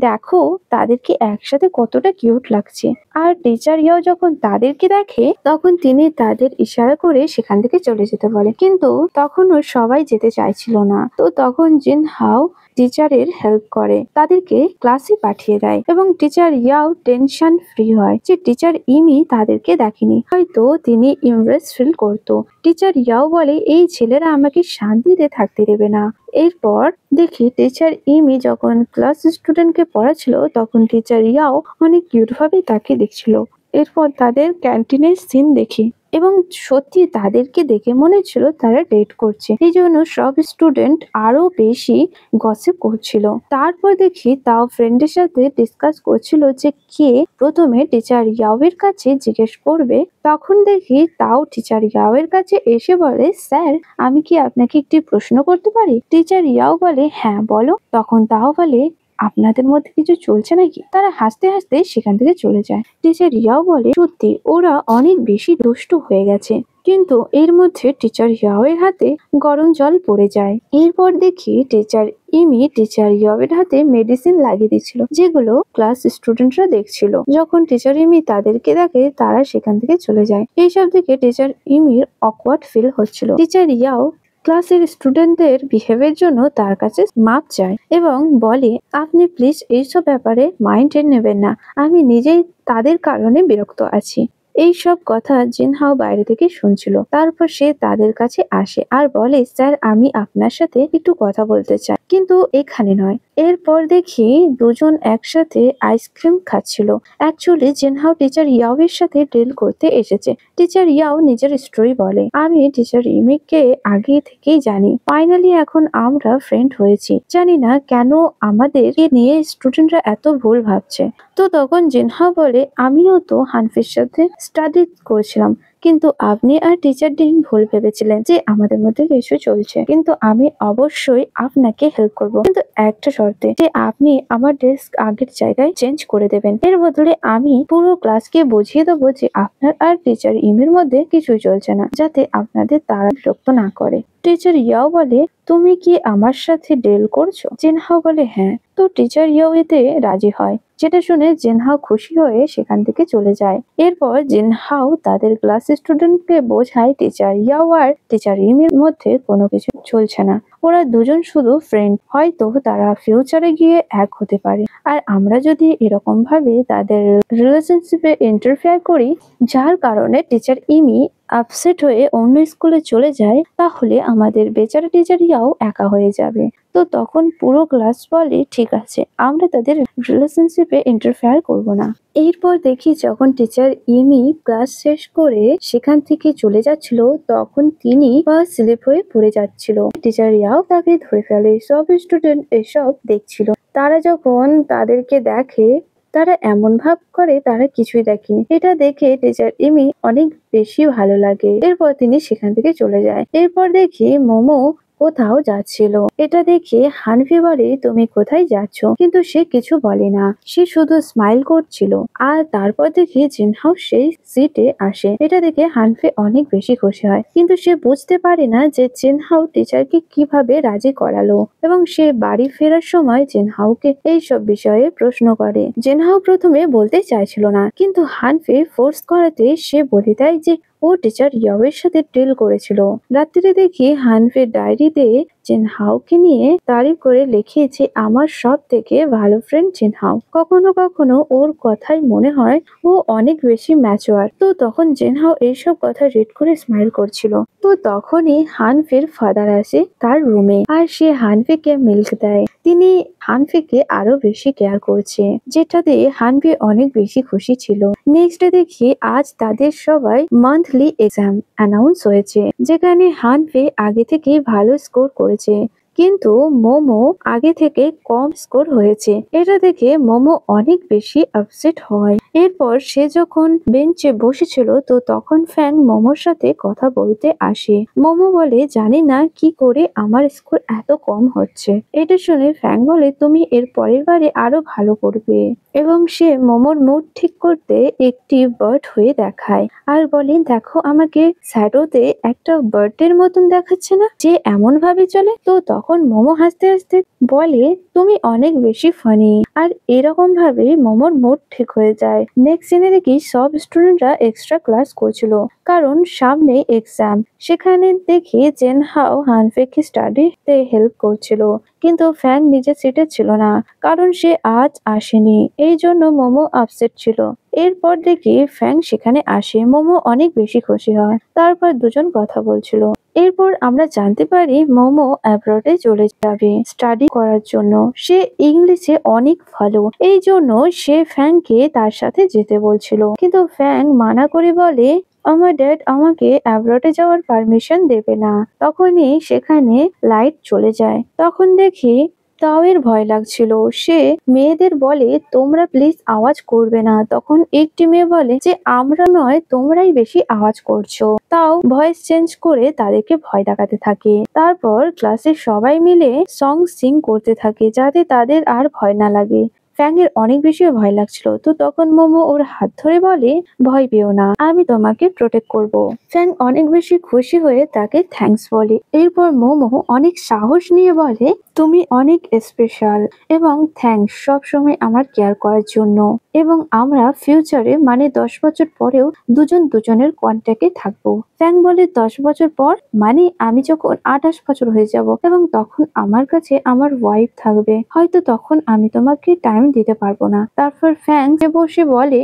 দেখো তাদেরকে একসাথে কতটা কিউট লাগছে। আর টিচার ইয়াও যখন তাদেরকে দেখে তখন তিনি তাদের ইশারা করে সেখান থেকে চলে যেতে বলে, কিন্তু তখনও সবাই যেতে চাইছিল না। তো তখন জিনহাও টিচারের হেল্প করে, তাদেরকে ক্লাসে পাঠিয়ে দেয় এবং টিচার ইয়াও টেনশন ফ্রি হয় যে টিচার ইমি তাদেরকে দেখেনি, হয়তো তিনি ইমপ্রেস ফিল করতো। টিচার ইয়াও বলে এই ছেলেরা আমাকে শান্তিতে থাকতে দেবে না, এরপর দেখি টিচার ইমি যখন ক্লাস স্টুডেন্টকে পড়াচ্ছিল তখন টিচার ইয়াও অনেক কিউট ভাবে তাকে দেখছিল। এরপর তাদের ক্যান্টিনের সিন দেখি এবং সত্যি তাদেরকে দেখে মনে হচ্ছিল তারা ডেট করছে, এই জন্য সব স্টুডেন্ট আরো বেশি গসিপ করছিল। তারপর দেখি তাও ফ্রেন্ডের সাথে ডিসকাস করছিল যে কে প্রথমে টিচার ইয়াওয়ের কাছে জিজ্ঞেস করবে। তখন দেখি তাও টিচার ইয়াওয়ের কাছে এসে বলে, স্যার আমি কি আপনাকে একটি প্রশ্ন করতে পারি? টিচার ইয়াও বলে, হ্যাঁ বলো। তখন তাও বলে, আপনাদের মধ্যে কিছু চলছে নাকি? তারা হাসতে হাসতে সেখান থেকে চলে যায়। টিচার ইয়াও বলে, সত্যি ওরা অনেক বেশি দুষ্টু হয়ে গেছে। কিন্তু এর মধ্যে টিচার ইয়াওয়ের হাতে গরম জল পড়ে যায়। এরপর দেখি টিচার ইমি টিচার ইয়াওয়ের হাতে মেডিসিন লাগিয়ে দিচ্ছিল, যেগুলো ক্লাস স্টুডেন্টরা দেখছিল। যখন টিচার ইমি তাদেরকে দেখে তারা সেখান থেকে চলে যায়। এইসব দেখে টিচার ইমির অকওয়ার্ড ফিল হচ্ছিল। টিচার ইয়াও ক্লাসের স্টুডেন্টদের বিহেভের জন্য তার কাছে মাপ চায় এবং বলে, আপনি প্লিজ এইসব ব্যাপারে মাইন্ডে নেবেন না, আমি নিজেই তাদের কারণে বিরক্ত আছি। এই সব কথা জিনহাও বাইরে থেকে শুনছিল। তারপর সে তাদের কাছে আসে আর বলে, স্যার আমি আপনার সাথে একটু কথা বলতে চাই, কিন্তু এখানে নয়। এরপর দেখি দুজন একসাথে আইসক্রিম খাচ্ছিল। অ্যাকচুয়ালি জিনহাও টিচার ইয়াও এর সাথে ডিল করতে এসেছে। টিচার ইয়াও নিজের স্টোরি বলে, আমি টিচার ইমিকে আগে থেকেই জানি, ফাইনালি এখন আমরা ফ্রেন্ড হয়েছি। জানি না কেন আমাদের নিয়ে স্টুডেন্টরা এত ভুল ভাবছে। তো তখন জিনহাও বলে, আমিও তো হানফির সাথে স্টাডি করছিলাম, কিন্তু আপনি আর টিচার ডিন ভুল ভেবেছিলেন যে আমাদের মধ্যে কিছু চলছে। কিন্তু আমি অবশ্যই আপনাকে হেল্প করব, কিন্তু একটা শর্তে, যে আপনি আমার ডেস্ক আগের জায়গায় চেঞ্জ করে দেবেন। এর বদলে আমি পুরো ক্লাসকে বুঝিয়ে দেবো যে আপনার আর টিচার ইমের মধ্যে কিছুই চলছে না, যাতে আপনাদের তারা বিরক্ত না করে। টিচার ইয়াও বলে, তুমি কি আমার সাথে ডিল করছো? জিনহাও বলে, হ্যাঁ। তো টিচার ইয়াও এতে রাজি হয়, যেটা শুনে জিনহাও খুশি হয়ে সেখান থেকে চলে যায়। এরপর জিনহাও তাদের ক্লাস স্টুডেন্টকে বোঝায় টিচার ইয়াও আর টিচার ইমের মধ্যে কোনো কিছু চলছে না, ওরা দুজন শুধু ফ্রেন্ড, হয়তো তারা ফিউচারে গিয়ে এক হতে পারে। আর আমরা যদি এরকম ভাবে তাদের রিলেশনশিপে ইন্টারফেয়ার করি, যার কারণে টিচার ইমি আপসেট হয়ে অন্য স্কুলে চলে যায়, তাহলে আমাদের বেচারা টিচার ইয়াও একা হয়ে যাবে। তো তখন পুরো ক্লাস বলে, ঠিক আছে আমরা তাদের রিলেশনশিপে ইন্টারফেয়ার করব না। এরপর দেখি যখন টিচার ইমি ক্লাস শেষ করে সেখান থেকে চলে যাচ্ছিল, তখন তিনি ফার্স্ট স্লিপ হয়ে পড়ে যাচ্ছিল। টিচার ইয়াও তাকে ধরে ফেলে। সব স্টুডেন্ট এসব দেখছিল। তারা যখন তাদেরকে দেখে তারা এমন ভাব করে তারা কিছুই দেখেনি। এটা দেখে টিচার ইমি অনেক বেশি ভালো লাগে। এরপর তিনি সেখান থেকে চলে যায়। এরপর দেখি মোমো কোথাও যাচ্ছিল। এটা দেখে হানফি বলে, তুমি কোথায় যাচ্ছ? কিন্তু সে কিছু বলে না, সে শুধু স্মাইল করছিল। আর তারপর দেখি জিনহাও সেই সিটে আসে। এটা দেখে হানফি অনেক বেশি খুশি হয়, কিন্তু সে বুঝতে পারে না যে জিনহাও টিচারকে কিভাবে রাজি করালো। এবং সে বাড়ি ফেরার সময় জিনহাওকে এই সব বিষয়ে প্রশ্ন করে। জিনহাও প্রথমে বলতে চাইছিল না, কিন্তু হানফি ফোর্স করাতে সে বলে দেয় যে ও টিচার ইয়াওয়ের সাথে ডিল করেছিল। রাত্রিরে দেখি হানফির ডায়েরিতে জিনহাওকে নিয়ে তারিফ করে লিখিয়েছে, আমার সব থেকে ভালো ফ্রেন্ড জিনহাও। কখনো কখনো ওর কথাই মনে হয় ও অনেক বেশি ম্যাচুয়ার। তো তখন জিনহাও এইসব কথা রিড করে স্মাইল করছিল। তো তখনই হানফির ফাদার আসে তার রুমে, আর সে হানফিকে মিল্ক দেয়। তিনি হানফিকে আরো বেশি কেয়ার করছে, যেটাতে হানফি অনেক বেশি খুশি ছিল। নেক্সট ডে দেখি আজ তাদের সবাই মান্থলি এক্সাম অ্যানাউন্স হয়েছে, যেখানে হানফি আগে থেকে ভালো স্কোর করেছে, কিন্তু মোমো আগে থেকে কম স্কোর হয়েছে। এটা দেখে মোমো অনেক বেশি আপসেট হয়। এরপর সে যখন বেঞ্চে বসেছিল, তো তখন ফ্যাং মোমোর সাথে কথা বলতে আসে। মোমো বলে, জানি না কি করে আমার স্কোর এত কম হচ্ছে। এটা শুনে ফ্যাং বলে, তুমি এর পরের বারে আরো ভালো করবে। এবং সে মোমোর মুড ঠিক করতে একটি বার্ড হয়ে দেখায় আর বলে, দেখো আমাকে শ্যাডোতে একটা বার্ডের মতন দেখাচ্ছে না, যে এমন ভাবে চলে। তো তখন মোমো হাসতে হাসতে বলে, তুমি অনেক বেশি ফানি। আর এরকম ভাবে মোমোর মুড ঠিক হয়ে যায়। নেক্সট সিনে দেখি সব স্টুডেন্টরা এক্সট্রা ক্লাস করছিল, কারণ সামনে এক্সাম। সেখানে দেখি জিনহাও হানফিকে স্টাডিতে হেল্প করছিল, কিন্তু ফ্যাং নিজের সিটে ছিল না, কারণ সে আজ আসেনি। এই জন্য মোমো আপসেট ছিল। এরপর দেখি ফ্যাং সেখানে আসে। মোমো অনেক বেশি খুশি হয়। তারপর দুজন কথা বলছিল। এরপর আমরা জানতে পারি মোমো অ্যাব্রডে চলে যাবে স্টাডি করার জন্য। সে ইংলিশে অনেক ভালো, এই জন্য সে ফ্যাংকে তার সাথে যেতে বলছিল, কিন্তু ফ্যাং মানা করে বলে আমার ড্যাড আমাকে অ্যাব্রডে যাওয়ার পারমিশন দেবে না। তখনই সেখানে লাইট চলে যায়। তখন দেখি তাওয়ের ভয় লাগছিল। সে মেয়েদের বলে তোমরা প্লিজ আওয়াজ করবে না। তখন একটি মেয়ে বলে যে আমরা নয়, তোমরাই বেশি আওয়াজ করছো। তাও ভয়েস চেঞ্জ করে তাদেরকে ভয় দেখাতে থাকে। তারপর ক্লাসের সবাই মিলে সং সিং করতে থাকে যাতে তাদের আর ভয় না লাগে। ফ্যাং এর অনেক বেশি ভয় লাগছিল, তো তখন মোমো ওর হাত ধরে বলে ভয় পেও না, আমি তোমাকে প্রোটেক্ট করব। ফ্যাং অনেক বেশি খুশি হয়ে তাকে থ্যাঙ্কস বলে। এরপর মোমো অনেক সাহস নিয়ে বলে তুমি অনেক স্পেশাল এবং থ্যাঙ্কস সবসময় আমার কেয়ার করার জন্য। এবং আমরা ফিউচারে মানে 10 বছর পরেও দুজন দুজনের কন্ট্যাক্টে থাকবো। ফ্যাং বলে 10 বছর পর মানে আমি যখন 28 বছর হয়ে যাব এবং তখন আমার কাছে আমার ওয়াইফ থাকবে, হয়তো তখন আমি তোমাকে টাইম দিতে পারবো না। তারপর ফ্যাং বসে বলে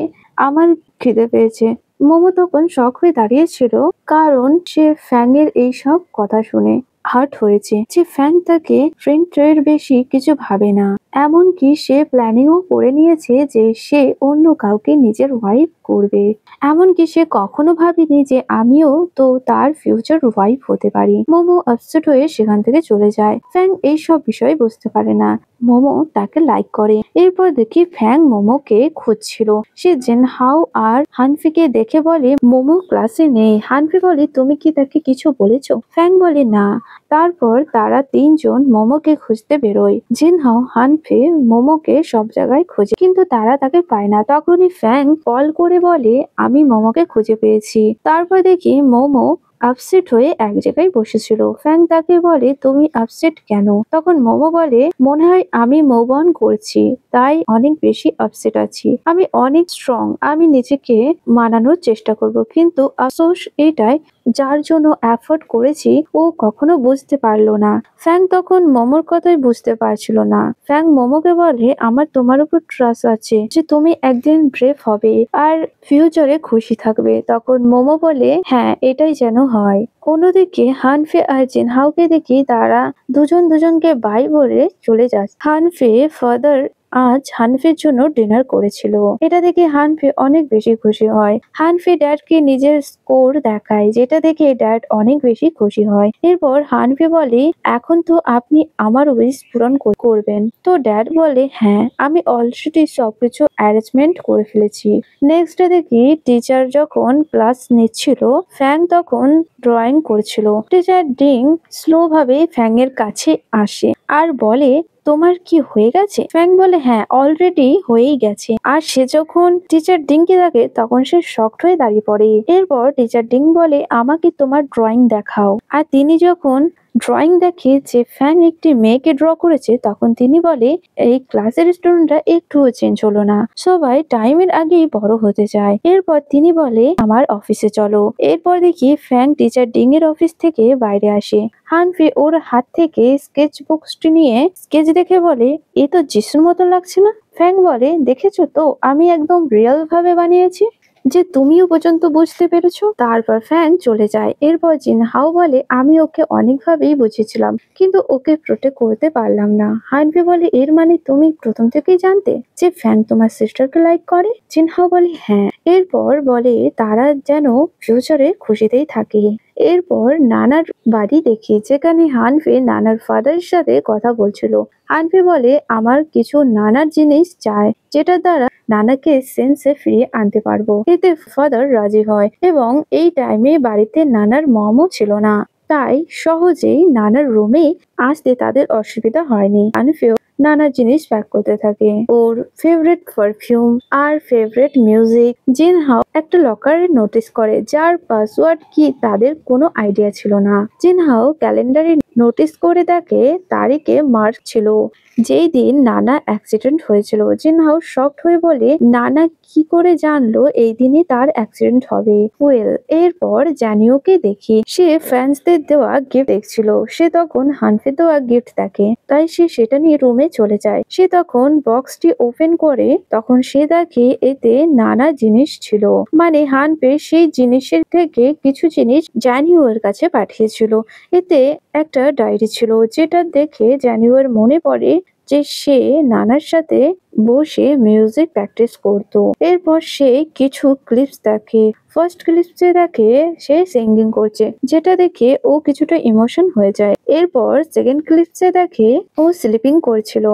আমার খিদে পেয়েছে। মোমো তখন শক হয়ে দাঁড়িয়েছিল, কারণ সে ফ্যাং এর এইসব কথা শুনে হার্ট হয়েছে যে ফ্যাং তাকে ফ্রেন্ডের বেশি কিছু ভাবে না। এমনকি সে প্ল্যানিংও করে নিয়েছে যে সে অন্য কাউকে নিজের ওয়াইফ করবে। এমনকি সে কখনো ভাবেনি যে আমিও তো তার ফিউচার ওয়াইফ হতে পারি। মোমো আপসেট হয়ে সেখান থেকে চলে যায়। ফ্যাং এইসব বিষয় বুঝতে পারে না। মোমো তাকে লাইক করে। এরপর দেখি ফ্যাং মোমোকে খুঁজছিল। সে জেনহাও আর হানফিকে দেখে বলে মোমো ক্লাসে নেই। হানফি বলে তুমি কি তাকে কিছু বলেছো? ফ্যাং বলে না। তারপর তারা তিনজন মোমোকে খুঁজতে বেরোয়। জিনহাও হানফি মোমোকে সব জায়গায় খোঁজে, কিন্তু তারা তাকে পায় না। তখনই ফ্যাং কল করে বলে আমি মোমোকে খুঁজে পেয়েছি। তারপর দেখি মোমো আপসেট হয়ে এক জায়গায় বসেছিল। ফ্যাং তাকে বলে তুমি আপসেট কেন? তখন মোমো বলে মনে হয় আমি মুভ অন করছি, তাই অনেক বেশি আপসেট আছি। আমি অনেক স্ট্রং, আমি নিজেকে মানানোর চেষ্টা করব, কিন্তু আফসোস এটাই যার জন্য এফোর্ট করেছি ও কখনো বুঝতে পারলো না। ফ্যাং তখন মোমোর কথাই বুঝতে পারছিল না। ফ্যাং মোমোকে বলে আমার তোমার উপর ট্রাস্ট আছে যে তুমি একদিন ব্রেভ হবে আর ফিউচারে খুশি থাকবে। তখন মোমো বলে হ্যাঁ, এটাই যেন হয়। অন্যদিকে হানফে আর জিনহাওকে দেখি তারা দুজন দুজনকে বাই বলে চলে যাচ্ছে। হানফে ফাদার আজ হানফির জন্য ডিনার করেছিল। এটা দেখে হানফি অনেক বেশি খুশি হয়। হানফি ড্যাডকে নিজের স্কোর দেখায়, যেটা দেখে ড্যাড অনেক বেশি খুশি হয়। এরপর হানফি বলে এখন তো আপনি আমার উইশ পূরণ করবেন। তো ড্যাড বলে হ্যাঁ, আমি অলরেডি সবকিছু অ্যারেঞ্জমেন্ট করে ফেলেছি। নেক্সট ডে দেখি টিচার যখন ক্লাস নিচ্ছিল, ফ্যাং তখন ড্রয়িং করছিল। টিচার ডিং স্লো ভাবে ফ্যাং এর কাছে আসে আর বলে তোমার কি হয়ে গেছে? ফ্যাং বলে হ্যাঁ, অলরেডি হয়েই গেছে। আর সে যখন টিচার ডিংকে দেখে তখন সে শকড হয়ে দাঁড়িয়ে পড়ে। এরপর টিচার ডিং বলে আমাকে তোমার ড্রয়িং দেখাও। আর তিনি যখন ড্রয়িং দেখে যে ফ্যাং একটি মেয়েকে ড্র করেছে, তখন তিনি বলে এই ক্লাসের স্টুডেন্টরা একটুও চেঞ্জ হলো না, সবাই টাইমের আগেই বড় হতে চায়। এরপর তিনি বলে আমার অফিসে চলো। এরপর দেখি ফ্যাং টিচার ডিং এর অফিস থেকে বাইরে আসে। হানফি ওর হাত থেকে স্কেচ বুকসটি নিয়ে স্কেচ দেখে বলে এ তো যিশুর মতো লাগছে না? ফ্যাং বলে দেখেছো তো, আমি একদম রিয়েল ভাবে বানিয়েছি যে তুমিও পর্যন্ত বুঝতে পেরেছো। তারপর ফ্যাং চলে যায়। এরপর জিনহাও বলে আমি ওকে অনেকভাবেই বুঝেছিলাম, কিন্তু ওকে প্রোটেক্ট করতে পারলাম না। হানফি বলে এর মানে তুমি প্রথম থেকেই জানতে যে ফ্যাং তোমার সিস্টারকে লাইক করে? জিনহাও বলে হ্যাঁ। এরপর বলে তারা যেন ফিউচারে খুশিতেই থাকে। এরপর নানার বাড়ি দেখি, যেখানে হানফি নানার ফাদারের সাথে কথা বলছিল। হানফি বলে আমার কিছু নানার জিনিস চায়, যেটা দ্বারা নানাকে সেন্সে ফিরিয়ে আনতে পারবো। এতে ফাদার রাজি হয় এবং এই টাইমে বাড়িতে নানার মমও ছিল না, তাই সহজেই নানার রুমে আসতে তাদের অসুবিধা হয়নি। হানফিও নানা জিনিস প্যাক করতে থাকে, ওর ফেভারিট পারফিউম আর ফেভারিট মিউজিক। জিনহাও একটা লকারে নোটিস করে যার পাসওয়ার্ড কি তাদের কোনো আইডিয়া ছিল না। জিনহাও ক্যালেন্ডারে নোটিস করে দেখে তারিখে মার্চ ছিল। যেই দিন নানা অ্যাক্সিডেন্ট হয়েছিল। জিনহাও শকড হয়ে বলে নানা কি করে জানলো এই দিনই তার অ্যাক্সিডেন্ট হবে। ওয়েল এরপর জানিওকে দেখি সে ফ্যান্সদের দেওয়া গিফট দেখছিল। সে তখন হানফের দেওয়া গিফট দেখে, তাই সে সেটা নিয়ে রুমে চলে যায়। সে তখন বক্সটি ওপেন করে তখন সে দেখে এতে নানা জিনিস ছিল, মানে হানফে সেই জিনিসের থেকে কিছু জিনিস জানিওর কাছে পাঠিয়েছিল। এতে একটা ডায়েরি ছিল, যেটা দেখে জানিওর মনে পড়ে যে সে নানার সাথে বসে মিউজিক প্র্যাকটিস করতো। এরপর সে কিছু ক্লিপস দেখে। ফার্স্ট ক্লিপসে দেখে সে সিঙ্গিং করছে, যেটা দেখে ও কিছুটা ইমোশন হয়ে যায়। এরপর সেকেন্ড ক্লিপসে দেখে ও স্লিপিং করছিল।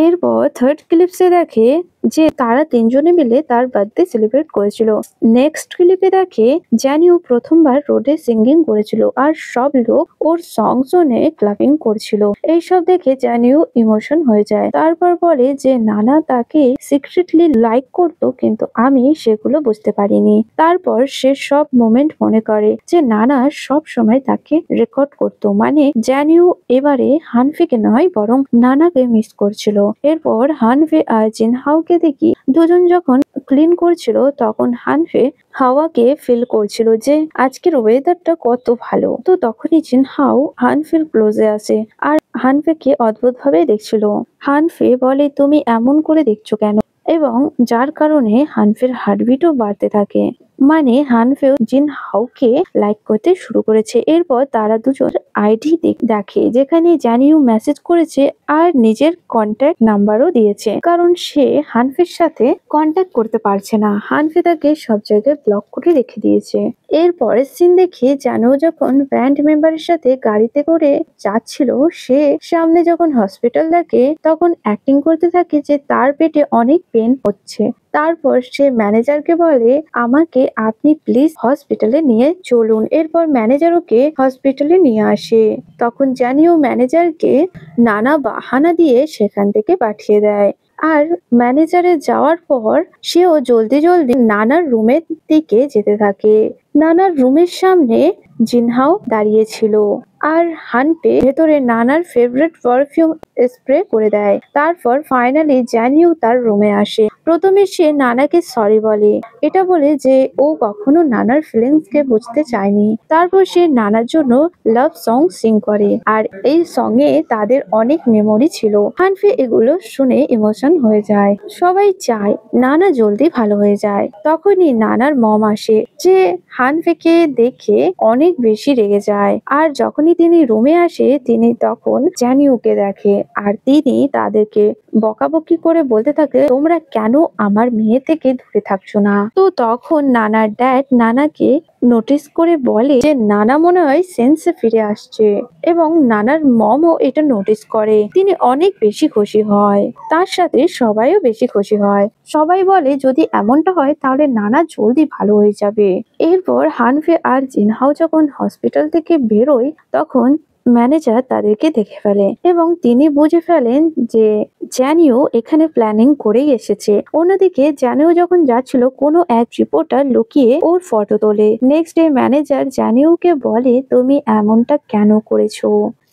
এরপর থার্ড ক্লিপসে দেখে যে তারা তিনজনে মিলে তার বার্থডে সেলিব্রেট করেছিল। নেক্সট ক্লিপে দেখে জানিও প্রথমবার রোডে সিঙ্গিং করেছিল আর সব লোক ওর সং শুনে ক্লাপিং করছিল। এইসব দেখে জানিও ইমোশন হয়ে যায়। তারপর বলে যে নানা তাকে সিক্রেটলি লাইক করতো, কিন্তু আমি সেগুলো বুঝতে পারিনি। তারপর সে সব মোমেন্ট মনে করে যে নানা সব সময় তাকে রেকর্ড করতো, মানে জানিও এবারে হানফিকে নয় বরং নানাকে মিস করছিল। এরপর হানফে আর জিনহাওকে দেখি দুজন যখন ক্লিন করছিল, তখন হানফে হাওয়াকে ফিল করছিল যে আজকের ওয়েদারটা কত ভালো। তো তখনই জিনহাও হানফের ক্লোজে আসে আর হানফেকে অদ্ভুত ভাবে দেখছিল। হানফে বলে তুমি এমন করে দেখছো কেন, এবং যার কারণে হানফের হার্টবিটও বাড়তে থাকে, মানে হানফেও জিনহাওকে লাইক করতে শুরু করেছে। এরপর তারা দুজন আইডি দেখে যেখানে জানিও মেসেজ করেছে আর নিজের কন্ট্যাক্ট নাম্বারও দিয়েছে, কারণ সে হানফের সাথে কন্ট্যাক্ট করতে পারছে না। হানফে তাকে সব জায়গায় ব্লক করে রেখে দিয়েছে। এর পরের সিন দেখে জানিও যখন ব্যান্ড মেম্বারের সাথে গাড়িতে করে যাচ্ছিল, সে সামনে যখন হসপিটাল দেখে তখন অ্যাক্টিং করতে থাকে যে তার পেটে অনেক পেন হচ্ছে। তারপর সে ম্যানেজারকে বলে আমাকে আপনি প্লিজ হসপিটালে নিয়ে চলুন। এরপর ম্যানেজার ওকে হসপিটালে নিয়ে আসে। তখন জানিও ম্যানেজারকে নানা বাহানা দিয়ে সেখান থেকে পাঠিয়ে দেয়। আর ম্যানেজারে যাওয়ার পর সেও জলদি জলদি নানার রুমের দিকে যেতে থাকে। নানার রুমের সামনে জিনহাও দাঁড়িয়ে ছিল আর হানপে ভেতরে নানার ফেভারিট পারফিউম স্প্রে করে দেয়। তারপর ফাইনালি জানিও তার রুমে আসে। প্রথমে সে নানাকে সরি বলে, এটা বলে যে ও কখনো নানার ফিলিংস কে বুঝতে চায়নি। তারপর সে নানার জন্য লাভ সং সিং করে আর এই সং এ তাদের অনেক মেমোরি ছিল। হানফে এগুলো শুনে ইমোশন হয়ে যায়। সবাই চায় নানা জলদি ভালো হয়ে যায়। তখনই নানার মম আসে, যে হানফেকে দেখে অনেক বেশি রেগে যায়। আর যখনই তিনি রুমে আসে তিনি তখন জানিওকে দেখে আর তিনি তাদেরকে বকাবকি করে বলতে থাকে তোমরা কেন আমার মেয়ে থেকে দূরে থাকছো না। তো তখন নানার ড্যাড নানাকে নোটিস করে বলে যে নানা মনে হয় সেন্সে ফিরে আসছে, এবং নানার মমও এটা নোটিস করে। তিনি অনেক বেশি খুশি হয়, তার সাথে সবাইও বেশি খুশি হয়। সবাই বলে যদি এমনটা হয় তাহলে নানা জলদি ভালো হয়ে যাবে। এরপর হানফে আর জিনহাও যখন হসপিটাল থেকে বেরোয় তখন ম্যানেজার তাদেরকে দেখে ফেলে এবং তিনি বুঝে ফেলেন যে জানিও এখানে প্ল্যানিং করেই এসেছে। অন্যদিকে জানিও যখন যাচ্ছিল কোনো এক রিপোর্টার লুকিয়ে ওর ফটো তোলে। নেক্সট ডে ম্যানেজার জানিওকে বলে তুমি এমনটা কেন করেছো।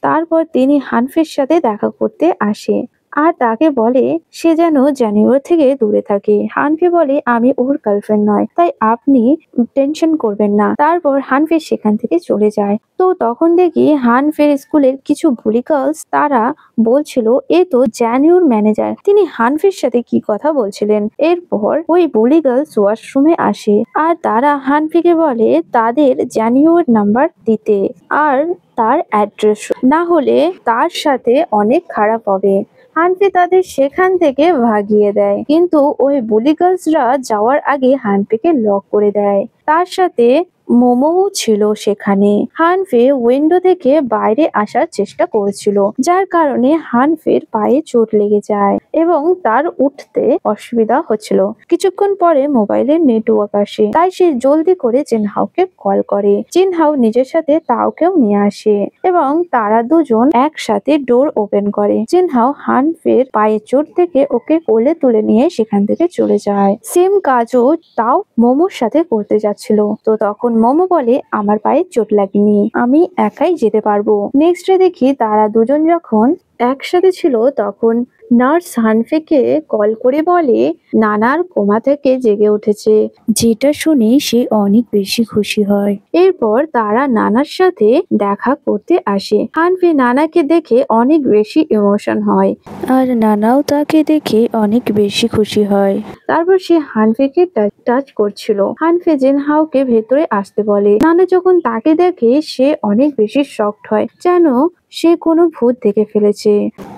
তারপর তিনি হানফের সাথে দেখা করতে আসে আর তাকে বলে সে যেন জানিওর থেকে দূরে থাকে। হানফে বলে আমি ওর গার্লফ্রেন্ড নয়, তাই আপনি টেনশন করবেন না। তারপর হানফে সেখান থেকে চলে যায়। তো তখন দেখি হানফের স্কুলের কিছু বুলি গার্লস তারা বলছিল এ তো জানিওর ম্যানেজার, তিনি হানফের সাথে কি কথা বলছিলেন। এরপর ওই বুলি গার্লস ওয়াশরুমে আসে আর তারা হানফিকে বলে তাদের জানিওর নাম্বার দিতে আর তার অ্যাড্রেস, না হলে তার সাথে অনেক খারাপ হবে। হানফে তাদের সেখান থেকে ভাগিয়ে দেয়, কিন্তু ওই বুলি গার্লসরা যাওয়ার আগে হানফেকে লক করে দেয়। তার সাথে মোমোও ছিল সেখানে। হানফে উইন্ডো থেকে বাইরে আসার চেষ্টা করেছিল, যার কারণে হানফের পায়ে চোট লেগে যায় এবং তার উঠতে অসুবিধা হচ্ছিল। কিছুক্ষণ পরে মোবাইলের নেটওয়ার্ক আসে, তাই সে জলদি করে জিনহাওকে কল করে। জিনহাও নিজের সাথে তাওকেও নিয়ে আসে এবং তারা দুজন একসাথে ডোর ওপেন করে। জিনহাও হানফের পায়ে চোট থেকে ওকে কোলে তুলে নিয়ে সেখান থেকে চলে যায়। সেম কাজও তাও মোমোর সাথে করতে যাচ্ছিল। তো তখন মোমো বলে আমার পায়ে চোট লাগেনি, আমি একাই যেতে পারবো। নেক্সট ডে দেখি তারা দুজন যখন একসাথে ছিল তখন নার্স হানফেকে কল করে বলে নানার কোমা থেকে জেগে উঠেছে, যেটা শুনে সে অনেক বেশি খুশি হয়। এরপর তারা নানার সাথে দেখা করতে আসে। হানফে নানাকে দেখে অনেক বেশি ইমোশন হয় আর নানাও তাকে দেখে অনেক বেশি খুশি হয়। তারপর সে হানফেকে টাচ করছিল। হানফে জিনহাওকে ভেতরে আসতে বলে। নানা যখন তাকে দেখে সে অনেক বেশি শকড হয়, যেন সে কোনো ভূত দেখে ফেলেছে।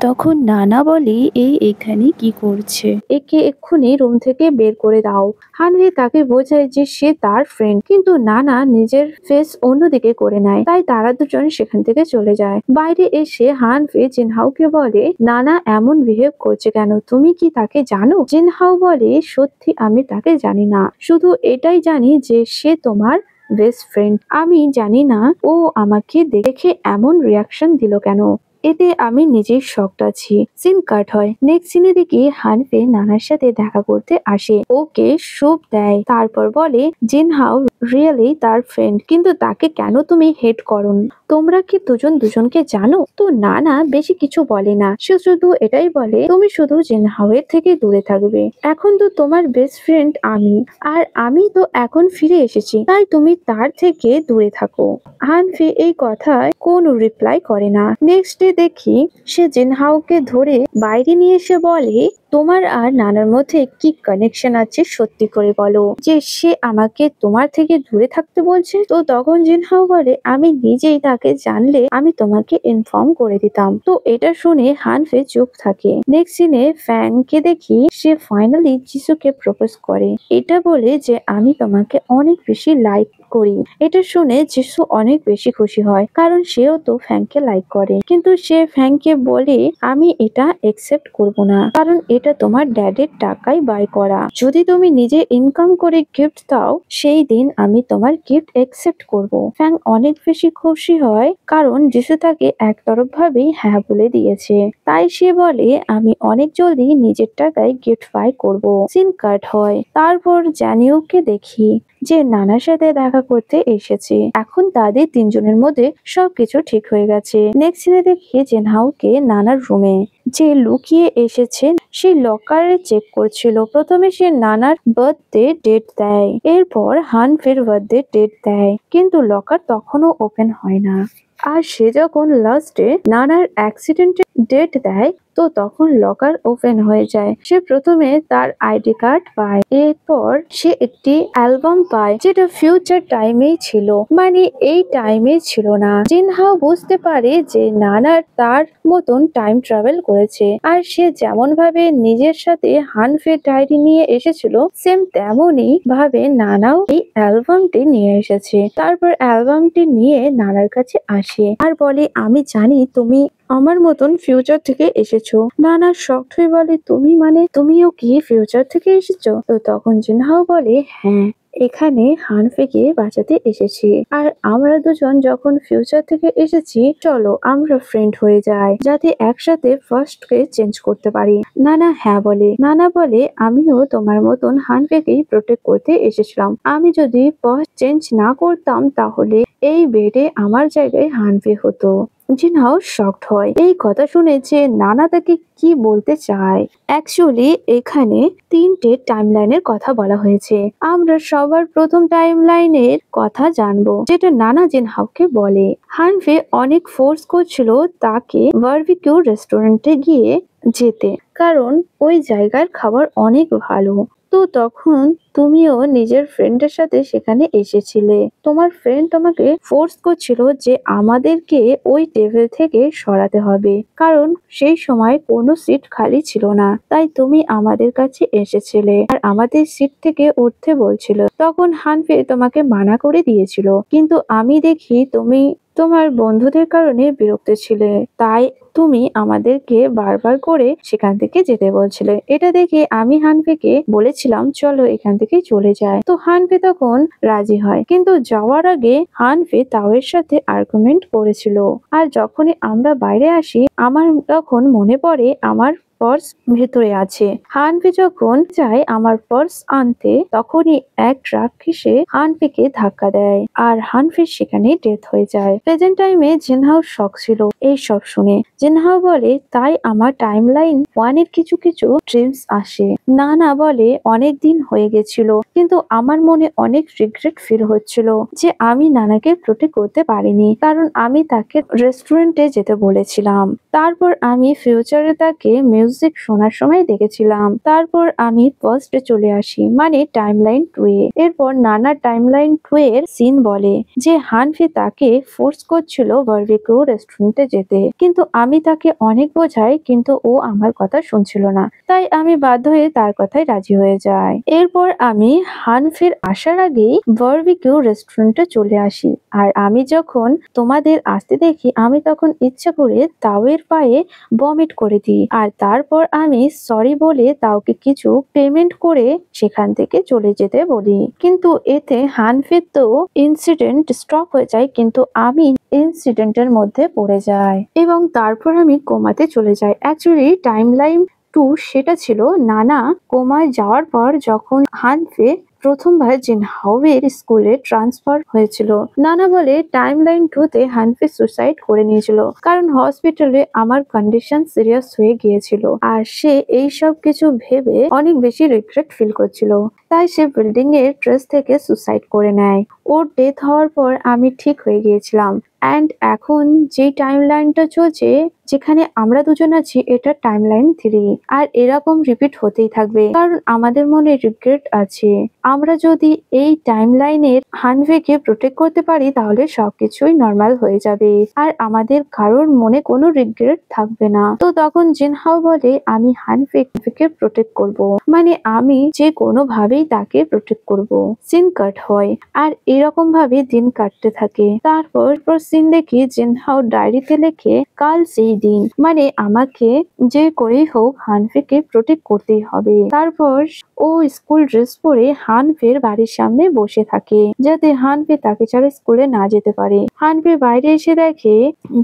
তখন নানা বলে এই এখানে কি করছে, একে এক্ষুনি রুম থেকে বের করে দাও। হানভি তাকে বোঝায় যে সে তার ফ্রেন্ড, কিন্তু নানা নিজের ফেস অন্যদিকে করে নেয়, তাই তারা দুজন সেখান থেকে চলে যায়। বাইরে এসে হানভি জিনহাওকে বলে নানা এমন বিহেভ করছে কেন, তুমি কি তাকে জানো? জিনহাও বলে সত্যি আমি তাকে জানি না, শুধু এটাই জানি যে সে তোমার বেস্ট ফ্রেন্ড। আমি জানি না ও আমাকে দেখে এমন রিয়াকশন দিল কেন, এতে আমি নিজেই শকড আছি। সিন কাট হয়। নেক্সট সিনে দেখি হানফে নানার সাথে দেখা করতে আসে, ওকে স্যুপ দেয়, তারপর বলে জিনহাও রিয়েলি তার ফ্রেন্ড, কিন্তু তাকে কেন তুমি হেট করো? তোমরা কি দুজন দুজনকে জানো? তো নানা বেশি কিছু বলে না, সে শুধু এটাই বলে তুমি শুধু জিনহাওয়ের থেকে দূরে থাকবে, এখন তো তোমার বেস্ট ফ্রেন্ড আমি, আর আমি তো এখন ফিরে এসেছি, তাই তুমি তার থেকে দূরে থাকো। হানফি এই কথায় কোনো রিপ্লাই করে না। নেক্সট ডে দেখি সে জিনহাওকে ধরে বাইরে নিয়ে এসে বলে তোমার আর নানার মধ্যে কি কানেকশন আছে সত্যি করে বলো, যে সে আমাকে তোমার থেকে দূরে থাকতে বলছে। তো তখন জিনহাও বলে আমি নিজেই তাকে জানলে আমি তোমাকে ইনফর্ম করে দিতাম। তো এটা শুনে হানফে চুপ থাকে। নেক্সট সিনে ফ্যাং কে দেখি সে ফাইনালি যিশুকে প্রপোজ করে, এটা বলে যে আমি তোমাকে অনেক বেশি লাইক করি। এটা শুনে যিশু অনেক বেশি খুশি হয়, কারণ সেও তো ফ্যাংকে লাইক করে, কিন্তু সে ফ্যাংকে বলে আমি এটা একসেপ্ট করব না, কারণ এটা তোমার ড্যাডের টাকায় বাই করা, যদি তুমি নিজে ইনকাম করে গিফট দাও সেই দিন আমি তোমার গিফট একসেপ্ট করব। ফ্যাং অনেক বেশি খুশি হয়, কারণ যিশু তাকে একতরফ ভাবেই হ্যাঁ বলে দিয়েছে, তাই সে বলে আমি অনেক জলদি নিজের টাকায় গিফট বাই করব। সিন কাট হয়। তারপর জানিউকে দেখি যে নানার সাথে দেখা করতে এসেছে, এখন তাদের তিনজনের মধ্যে সবকিছু ঠিক হয়ে গেছে। নেক্সট সিনে দেখি জিনহাওকে নানার রুমে যে লুকিয়ে এসেছে সেই লকারে চেক করছিল। প্রথমে সে নানার বার্থডে ডেট দেয়, এরপর হানফের বার্থডে ডেট দেয়, কিন্তু লকার তখনও ওপেন হয় না। আর সে যখন লাস্টে নানার অ্যাক্সিডেন্টের ডেট দেয় তো তখন লকার ওপেন হয়ে যায়। সে প্রথমে তার আইডি কার্ড পায়, এরপর সে একটি অ্যালবাম পায় যেটা ফিউচার টাইমেই ছিল, মানে এই টাইমে ছিল না। জিনহাও বুঝতে পারে যে নানার তার মতন টাইম ট্রাভেল করেছে, আর সে যেমন ভাবে নিজের সাথে হানফের ডায়েরি নিয়ে এসেছিল সেম তেমনই ভাবে নানাও এই অ্যালবামটি নিয়ে এসেছে। তারপর অ্যালবামটি নিয়ে নানার কাছে আসে আর বলে আমি জানি তুমি আমার মতন ফিউচার থেকে এসেছো। নানা শকড হয়ে বলে তুমি মানে তুমিও কি ফিউচার থেকে এসেছো? তো তখন জিনহাও বলে হ্যাঁ, এখানে হানফেকে বাঁচাতে এসেছি, আর আমরা দুজন যখন ফিউচার থেকে এসেছি চলো আমরা ফ্রেন্ড হয়ে যাই, যাতে একসাথে ফার্স্ট কে চেঞ্জ করতে পারি। নানা হ্যাঁ বলে। নানা বলে আমিও তোমার মতন হানফেকেই প্রোটেক্ট করতে এসেছিলাম, আমি যদি ফার্স্ট চেঞ্জ না করতাম তাহলে এই বেডে আমার জায়গায় হানফে হতো। জিনহাও শকড হয় এই কথা শুনে যে নানা তাকে কি বলতে চায়। অ্যাকচুয়ালি এখানে তিনটে টাইমলাইনের কথা বলা হয়েছে। আমরা সবার প্রথম টাইমলাইনের কথা জানবো, যেটা নানা জিনহাওকে বলে হানফে অনেক ফোর্স করছিল তাকে বারবিকিউ রেস্টুরেন্টে গিয়ে যেতে, কারণ ওই জায়গার খাবার অনেক ভালো। তো তখন তুমিও নিজের ফ্রেন্ডের সাথে সেখানে এসেছিলে, তোমার ফ্রেন্ড তোমাকে ফোর্স করছিল যে আমাদেরকে ওই টেবিল থেকে সরাতে হবে, কারণ সেই সময় কোনো সিট খালি ছিল না, তাই তুমি আমাদের কাছে এসেছিলে আর আমাদের সিট থেকে উঠতে বলছিল। তখন হানফে তোমাকে মানা করে দিয়েছিল, কিন্তু আমি দেখি তুমি তোমার বন্ধুদের কারণে বিরক্ত ছিলে, তাই তুমি আমাদেরকে বারবার করে সেখান থেকে যেতে বলছিলে। এটা দেখে আমি হানফেকে বলেছিলাম চলো এখান থেকে চলে যায়, তো হানফে তখন রাজি হয়, কিন্তু যাওয়ার আগে হানফে তাওয়ের সাথে আর্গুমেন্ট করেছিল। আর যখনই আমরা বাইরে আসি আমার তখন মনে পড়ে আমার পার্স ভেতরে আছে। হানফি যখন যায় আমার পার্স আনতে তখনই এক ট্রাক এসে হানফিকে ধাক্কা দেয় আর হানফির সেখানে ডেথ হয়ে যায়। প্রেজেন্ট টাইমে জিনহাও শক ছিল এই সব শুনে। জিনহাও বলে তাই আমার টাইমলাইন ওয়ানের কিছু কিছু ড্রিমস আসে। নানা বলে অনেক দিন হয়ে গেছিল কিন্তু আমার মনে অনেক রিগ্রেট ফিল হচ্ছিল যে আমি নানাকে প্রোটেক্ট করতে পারিনি, কারণ আমি তাকে রেস্টুরেন্টে যেতে বলেছিলাম। তারপর আমি ফিউচারে তাকে মিউজিক শোনার সময় দেখেছিলাম। তারপর আমি ফার্স্টে চলে আসি, মানে টাইমলাইন 2 এ। এরপর নানা টাইমলাইন 2 এর সিন বলে যে হানফি তাকে ফোর্স করছিল বারবিকিউ রেস্টুরেন্টে যেতে, কিন্তু আমি তাকে অনেক বোঝাই কিন্তু ও আমার কথা শুনছিল না, তাই আমি বাধ্য হয়ে তার কথায় রাজি হয়ে যাই। এরপর আমি হানফির আসার আগেই বারবিকিউ রেস্টুরেন্টে চলে আসি, আর আমি যখন তোমাদের আসতে দেখি আমি তখন ইচ্ছা করে তাওয়ের পায়ে বমিট করে দিই, আর তারপর আমি সরি বলে তাওকে কিছু পেমেন্ট করে সেখান থেকে চলে যেতে বলি। কিন্তু এতে হানফির তো ইনসিডেন্ট স্টপ হয়ে যায়, কিন্তু আমি ইনসিডেন্টের মধ্যে পড়ে যাই এবং তারপর আমি কোমাতে চলে যাই। অ্যাকচুয়ালি টাইমলাইন 2 সেটা ছিল নানা কোমায় যাওয়ার পর যখন হানফি প্রথমবার জিনহাওয়ের স্কুলে ট্রান্সফার হয়েছিল। নানা বলে টাইমলাইন 2 তে হানফি সুসাইড করে নিয়েছিল, কারণ হসপিটালে আমার কন্ডিশন সিরিয়াস হয়ে গিয়েছিল আর সে এই সব কিছু ভেবে অনেক বেশি রিগ্রেট ফিল করছিল, তাই সে বিল্ডিং এর ট্রেস থেকে সুসাইড করে নেয়। ওর ডেথ হওয়ার পর আমি ঠিক হয়ে গিয়েছিলাম। অ্যান্ড এখন যে টাইমলাইনটা চলছে যেখানে আমরা দুজন আছি এটা টাইমলাইন 3, আর এরকম রিপিট হতেই থাকবে কারণ আমাদের মনে রিগ্রেট আছে। আমরা যদি এই টাইমলাইনের হানফিকে প্রোটেক্ট করতে পারি তাহলে সবকিছুই নর্মাল হয়ে যাবে আর আমাদের কারোর মনে কোনো রিগ্রেট থাকবে না। তো তখন জিনহাও বলে আমি হানফিকে প্রোটেক্ট করব, মানে আমি যে কোনো ভাবেই তাকে প্রোটেক্ট করব। সিন কাট হয় আর এরকম ভাবে দিন কাটতে থাকে। তারপর সিন দেখি জিনহাও ডায়েরিতে লেখে কাল সেই দিন, মানে আমাকে যে করেই হোক হানফিকে প্রোটেক্ট করতেই হবে। তারপর ও স্কুল ড্রেস পরে হানফির বাড়ির সামনে বসে থাকে যাতে হানফি তাকে ছাড়া স্কুলে না যেতে পারে। হানফি বাইরে এসে দেখে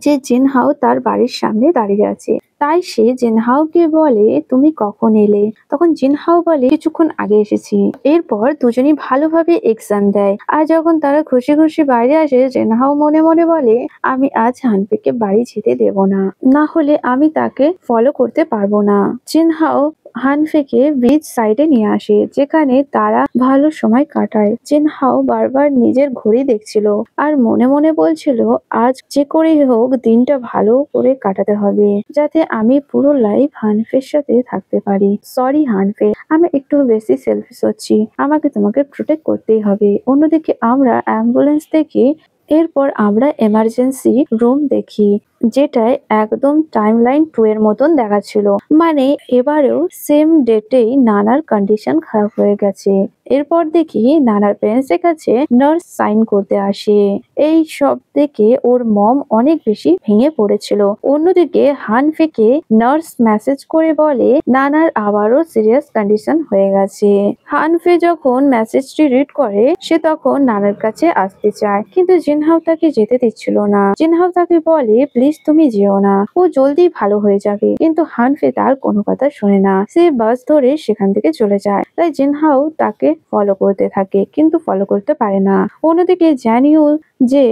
যে জিনহাও তার বাড়ির সামনে দাঁড়িয়ে আছে, তাই সে জিনহাওকে বলে তুমি কখন এলে? তখন জিনহাও বলে কিছুক্ষণ আগে এসেছি। এরপর দুজনই ভালোভাবে এক্সাম দেয় আর যখন তারা খুশি খুশি বাইরে আসে জিনহাও মনে মনে বলে আমি আজ হানফিকে বাড়ি যেতে দেব না, না হলে আমি তাকে ফলো করতে পারবো না। জিনহাও হানফিকে বিচ সাইডে নিয়ে আসে যেখানে তারা ভালো সময় কাটায়। জিনহাও বারবার নিজের ঘড়ি দেখছিল আর মনে মনে বলছিল আজ যে করেই হোক দিনটা ভালো করে কাটাতে হবে যাতে আমি পুরো লাইফ হানফির সাথে থাকতে পারি। সরি হানফি, আমি একটু বেশি সেলফিশ হচ্ছি, আমাকে তোমাকে প্রোটেক্ট করতেই হবে। অন্যদিকে আমরা অ্যাম্বুলেন্স দেখি। এরপর আমরা এমার্জেন্সি রুম দেখি যেটায় একদম টাইমলাইন 2 এর মতন দেখাচ্ছিল, মানে এবারেও সেম ডেটেই নানার কন্ডিশন খারাপ হয়ে গেছে। এরপর দেখি নানার প্যারেন্টস এর কাছে নার্স সাইন করতে আসে। এই সব দেখে ওর মম অনেক বেশি ভেঙে পড়েছিল। অন্যদিকে হানফিকে নার্স মেসেজ করে বলে নানার আবারও সিরিয়াস কন্ডিশন হয়ে গেছে। হানফি যখন মেসেজটি রিড করে সে তখন নানার কাছে আসতে চায়, কিন্তু জিনহাও তাকে যেতে দিচ্ছিল না। জিনহাও তাকে বলে প্লিজ তুমি যেও না, ও জলদি ভালো হয়ে যাবে, কিন্তু হানফি তার কোনো কথা শোনে না। সে বাস ধরে সেখান থেকে চলে যায়। তাই জিনহাও তাকে ফলো করতে থাকে কিন্তু ফলো করতে পারে না। অন্যদিকে জানিও যে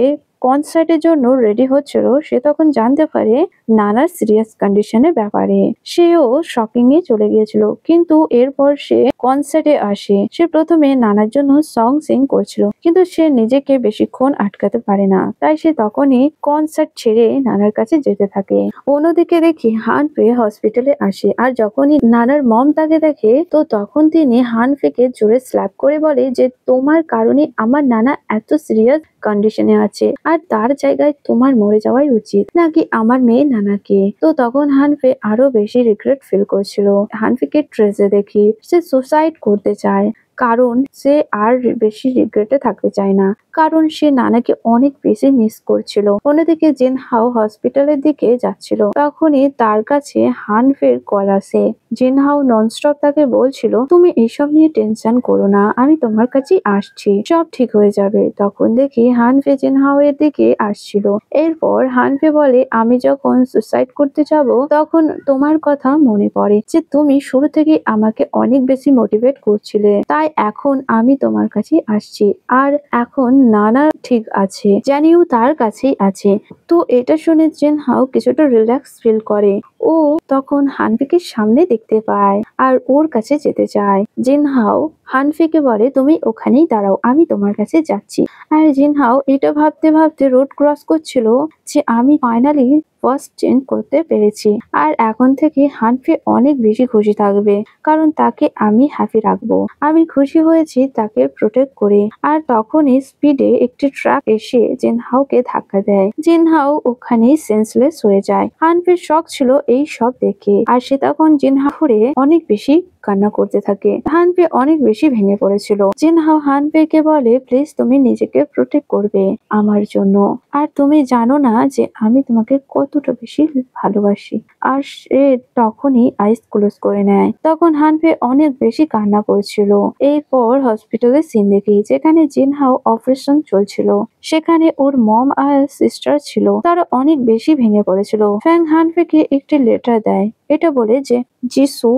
কনসার্টের জন্য রেডি হচ্ছিল সে তখন জানতে পারে নানার সিরিয়াস কন্ডিশনের ব্যাপারে। সেও শপিং এ চলে গিয়েছিল, কিন্তু এরপর সে কনসার্টে আসে। সে প্রথমে নানার জন্য সং সিং করছিল কিন্তু সে নিজেকে বেশিক্ষণ আটকাতে পারে না, তাই সে তখনই কনসার্ট ছেড়ে নানার কাছে যেতে থাকে। অন্যদিকে দেখি হানফি হসপিটালে আসে আর যখনই নানার মম তাকে দেখে তো তখন তিনি হানফিকে জোরে স্ল্যাপ করে বলে যে তোমার কারণে আমার নানা এত সিরিয়াস কন্ডিশনে আছে আর তার জায়গায় তোমার মরে যাওয়াই উচিত, নাকি আমার মেয়ে নানাকে। তো তখন হানফি আরো বেশি রিগ্রেট ফিল করছিল। হানফিকে ট্রেসে দেখি সে সুসাইড করতে চায়। কারণ সে আর বেশি রিগ্রেটে থাকতে চায় না, কারণ সে নানাকে অনেক বেশি মিস করছিল। অন্যদিকে জিনহাও হসপিটালের দিকে যাচ্ছিল, তখনই তার কাছে হানফের কল আসে। জিনহাও ননস্টপ তাকে বলছিল, তুমি এসব নিয়ে টেনশন করো না, আমি তোমার কাছে আসছি, সব ঠিক হয়ে যাবে। তখন দেখি হানফে জিনহাও এর দিকে আসছিল। এরপর হানফে বলে, আমি যখন সুসাইড করতে যাব তখন তোমার কথা মনে পড়ে যে তুমি শুরু থেকে আমাকে অনেক বেশি মোটিভেট করছিলে, তাই এখন আমি তোমার কাছে আসছি। আর এখন নানা ঠিক আছে, জানিও তার কাছেই আছে। তো এটা শুনে জিনহাও কিছুটা রিল্যাক্স ফিল করে। ও তখন হানফিকে সামনে দেখতে পায় আর ওর কাছে যেতে চায়। জিনহাও হানফিকে বলে, তুমি ওখানেই দাঁড়াও, আমি তোমার কাছে যাচ্ছি। আর জিনহাও এটা ভাবতে ভাবতে রোড ক্রস করছিল যে আমি ফাইনালি ফার্স্ট চেঞ্জ করতে পেরেছি, আর এখন থেকে হানফি অনেক বেশি খুশি থাকবে, কারণ তাকে আমি হ্যাপি রাখবো। আমি খুশি হয়েছি তাকে প্রোটেক্ট করে। আর তখনই স্পিডে একটি ট্রাক এসে জিনহাওকে ধাক্কা দেয়। জিনহাও ওখানেই সেন্সলেস হয়ে যায়। হানফির শখ ছিল এই সব দেখে, আর সে তখন জিনহাওরে অনেক বেশি কান্না করতে থাকে। হানফি অনেক বেশি ভেঙে পড়েছিল। জিনহাও হানফিকে বলে, প্লিজ তুমি নিজেকে প্রোটেক্ট করবে আমার জন্য, আর তুমি জানো না যে আমি তোমাকে কতটা বেশি ভালোবাসি। আর সে তখনই আইস ক্লোজ করে নেয়। তখন হানফি অনেক বেশি কান্না করছিল। এরপর হসপিটালের সিন দেখি, যেখানে জিনহাও অপারেশন চলছিল। সেখানে ওর মম আর সিস্টার ছিল, তারা অনেক বেশি ভেঙে পড়েছিল। ফ্যাং হানফিকে একটি লেটার দেয়, এটা বলে যে যিশু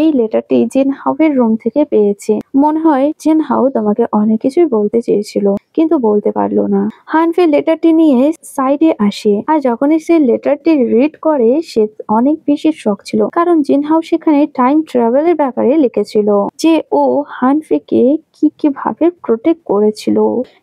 এই লেটারটি জিনহাওয়ের রুম থেকে পেয়েছে। মনে হয় জিনহাও তোমাকে অনেক কিছুই বলতে চেয়েছিল, কিন্তু বলতে পারলো না। হানফি লেটারটি নিয়ে সাইডে আসে, আর যখনই সে লেটারটি রিড করে সে অনেক বেশি শক ছিল, কারণ জিনহাও সেখানে টাইম ট্রাভেলের ব্যাপারে লিখেছিল যে ও হানফিকে কিভাবে প্রোটেক্ট করেছিল।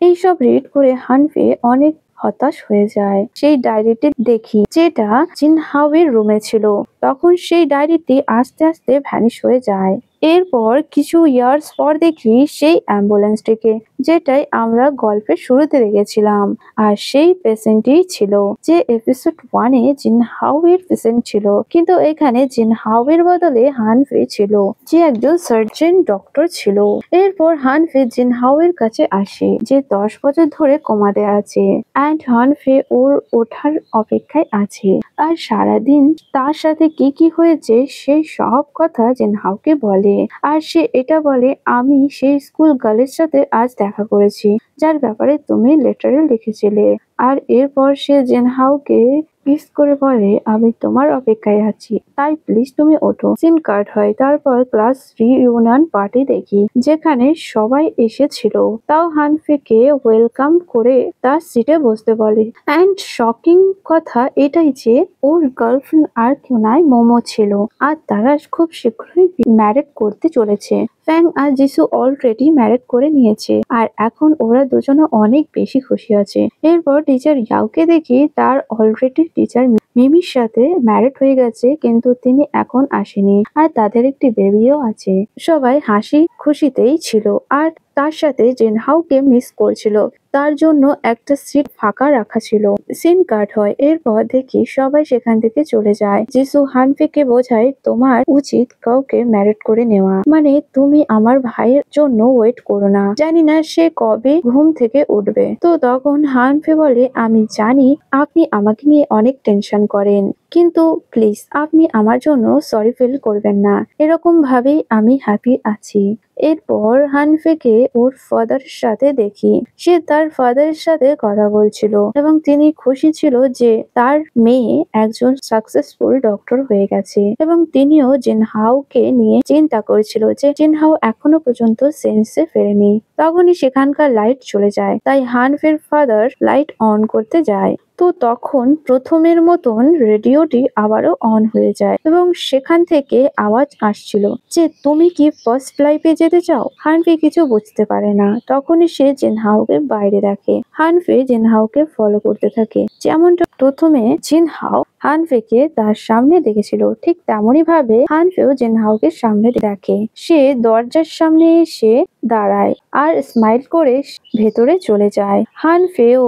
এইসব রিড করে হানফি অনেক হতাশ হয়ে যায়। সেই ডায়েরিটি দেখি যেটা জিনহাওয়ের রুমে ছিল। তখন সেই ডায়েরিটি আস্তে আস্তে ভ্যানিশ হয়ে যায়। এরপর কিছু ইয়ার্স পর দেখি সেই অ্যাম্বুলেন্সটিকে, যেটাই আমরা গল্পের শুরুতে দেখেছিলাম। আর সেই পেশেন্টই ছিল যে এপিসোড 1-এ জিনহাওয়ের পেশেন্ট ছিল, কিন্তু এখানে জিনহাওয়ের বদলে হানফি ছিল, যে একজন সার্জন ডক্টর ছিল। এরপর হানফি জিনহাওয়ের কাছে আসে, যে 10 বছর ধরে কোমাতে আছে, অ্যান্ড হানফি ওর ওঠার অপেক্ষায় আছে। আর সারাদিন তার সাথে কি হয়েছে সেই সব কথা জিনহাওকে বলে। আর সে এটা বলে, আমি সেই স্কুল গার্লের সাথে আজ দেখা করেছি, যার ব্যাপারে তুমি লেটারে লিখেছিলে। আর এরপর সে জিনহাওকে কিস করে বলে, আমি তোমার অপেক্ষায় আছি, তাই প্লিজ তুমি ওঠো। সিন কাট হয়। তারপর ক্লাস রিইউনিয়ন পার্টি দেখি, যেখানে সবাই এসেছিল। তাও হানফিকে ওয়েলকাম করে তার সিটে বসতে বলে। অ্যান্ড শকিং কথা এটাই যে ওর গার্লফ্রেন্ড আর কেউ নয়, মোমো ছিল, আর তারা খুব শীঘ্রই ম্যারেড করতে চলেছে। ফ্যাং আর যিশু অলরেডি ম্যারেড করে নিয়েছে, আর এখন ওরা দুজনে অনেক বেশি খুশি আছে। এরপর টিচার ইয়াওকে দেখি, তার অলরেডি টিচার মিমির সাথে ম্যারেড হয়ে গেছে, কিন্তু তিনি এখন আসেনি, আর তাদের একটি বেবিও আছে। সবাই হাসি খুশিতেই ছিল, আর তার সাথে জিনহাওকে মিস করছিল, তার জন্য একটা সিট ফাঁকা রাখা ছিল। সিন কাট হয়। এরপর দেখি সবাই সেখান থেকে চলে যায়। যিশু হানফিকে বোঝায়, তোমার উচিত কাউকে ম্যারেড করে নেওয়া, মানে তুমি আমার ভাইয়ের জন্য ওয়েট করো না, জানি না সে কবে ঘুম থেকে উঠবে। তো তখন হানফি বলে, আমি জানি আপনি আমাকে নিয়ে অনেক টেনশন করেন, কিন্তু প্লিজ আপনি আমার জন্য সরি ফিল করবেন না, এরকম ভাবেই আমি হ্যাপি আছি। এরপর হানফিকে ওর ফাদারের সাথে দেখি, সে তার ফাদারের সাথে কথা বলছিল, এবং তিনি খুশি ছিল যে তার মেয়ে একজন সাকসেসফুল ডক্টর হয়ে গেছে, এবং তিনিও জিনহাওকে নিয়ে চিন্তা করছিল যে জিনহাও এখনো পর্যন্ত সেন্সে ফেরেনি। তখনই সেখানকার লাইট চলে যায়, তাই হানফির ফাদার লাইট অন করতে যায়। তো তখন প্রথমের মতন রেডিওটি আবারও অন হয়ে যায়, এবং সেখান থেকে আওয়াজ আসছিল যে তুমি কি ফার্স্ট লাইফে যেতে চাও। হানফি কিছু বুঝতে পারে না। তখনই সে জিনহাওকে বাইরে দেখে। হানফি জিনহাওকে ফলো করতে থাকে। যেমনটা প্রথমে জিনহাও হানফেকে তার সামনে দেখেছিল, ঠিক তেমনই ভাবে হানফেও জিনহাওকে সামনে দেখে। সে দরজার সামনে এসে দাঁড়ায় আর স্মাইল করে ভেতরে চলে যায়। হানফেও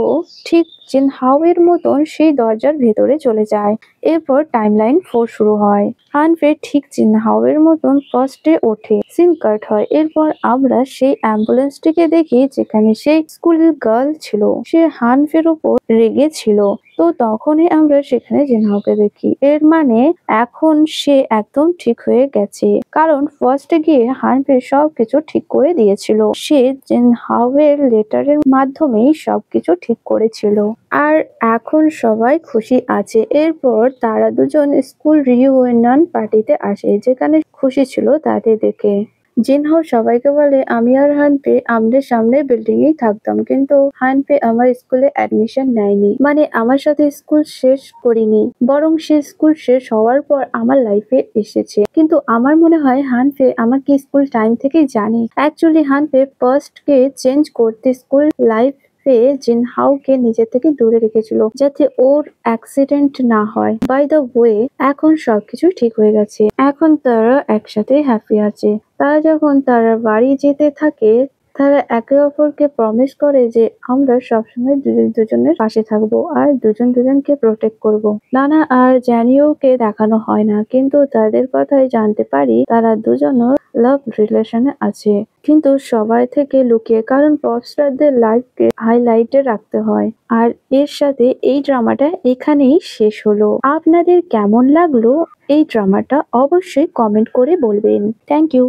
ঠিক জিনহাও এর মতন সেই দরজার ভেতরে চলে যায়। এরপর টাইমলাইন 4 শুরু হয়। হানফে ঠিক জিনহাও এর মতন ফার্স্টে ওঠে, সিন কাট হয়। এরপর আমরা সেই অ্যাম্বুলেন্সটিকে দেখি যেখানে সেই স্কুল গার্ল ছিল, সে হানফের উপর রেগে ছিল। তো তখনই আমরা সেখানে জিনহাওকে দেখি। এর মানে এখন সে একদম ঠিক হয়ে গেছে, কারণ ফার্স্টে গিয়ে হানফে সবকিছু ঠিক করে দিয়েছিল। সে জিনহাও এর লেটারের মাধ্যমেই সবকিছু ঠিক করেছিল। আর এখন সবাই খুশি আছে। এরপর তারা দুজন স্কুল রিইউনিয়ন পার্টিতে আসে, যেখানে খুশি ছিল তাদের দেখে। জিনহাও সবাইকে বলে, আমি আর হানফে আমাদের সামনে বিল্ডিং এই থাকতাম, কিন্তু হানফে আমার স্কুলে অ্যাডমিশন নেয়নি, মানে আমার সাথে স্কুল শেষ করিনি, বরং সে স্কুল শেষ হওয়ার পর আমার লাইফে এসেছে। কিন্তু আমার মনে হয় হানফে আমাকে স্কুল টাইম থেকেই জানে। অ্যাকচুয়ালি হানফে ফার্স্ট কে চেঞ্জ করতে স্কুল লাইফ জিনহাওকে নিজে থেকে দূরে রেখেছিল, যাতে ওর অ্যাক্সিডেন্ট না হয়। বাই দ্য ওয়ে, এখন সবকিছু ঠিক হয়ে গেছে। এখন তারা একসাথে হ্যাপি আছে। তারা বাড়ি যেতে থাকে, তারা একে অপরকে প্রমিস করে যে আমরা সবসময় দুজনের পাশে থাকবো আর দুজনকে প্রোটেক্ট করব। নানা আর জ্যানিওকে দেখানো হয় না, কিন্তু তাদের কথাই জানতে পারি তারা দুজনও লাভ রিলেশনে আছে, কিন্তু সবাই থেকে লুকিয়ে, কারণ পপস্টারদের লাইফকে হাইলাইটে রাখতে হয়। আর এর সাথে এই ড্রামাটা এখানেই শেষ হলো। আপনাদের কেমন লাগলো এই ড্রামাটা অবশ্যই কমেন্ট করে বলবেন। Thank you.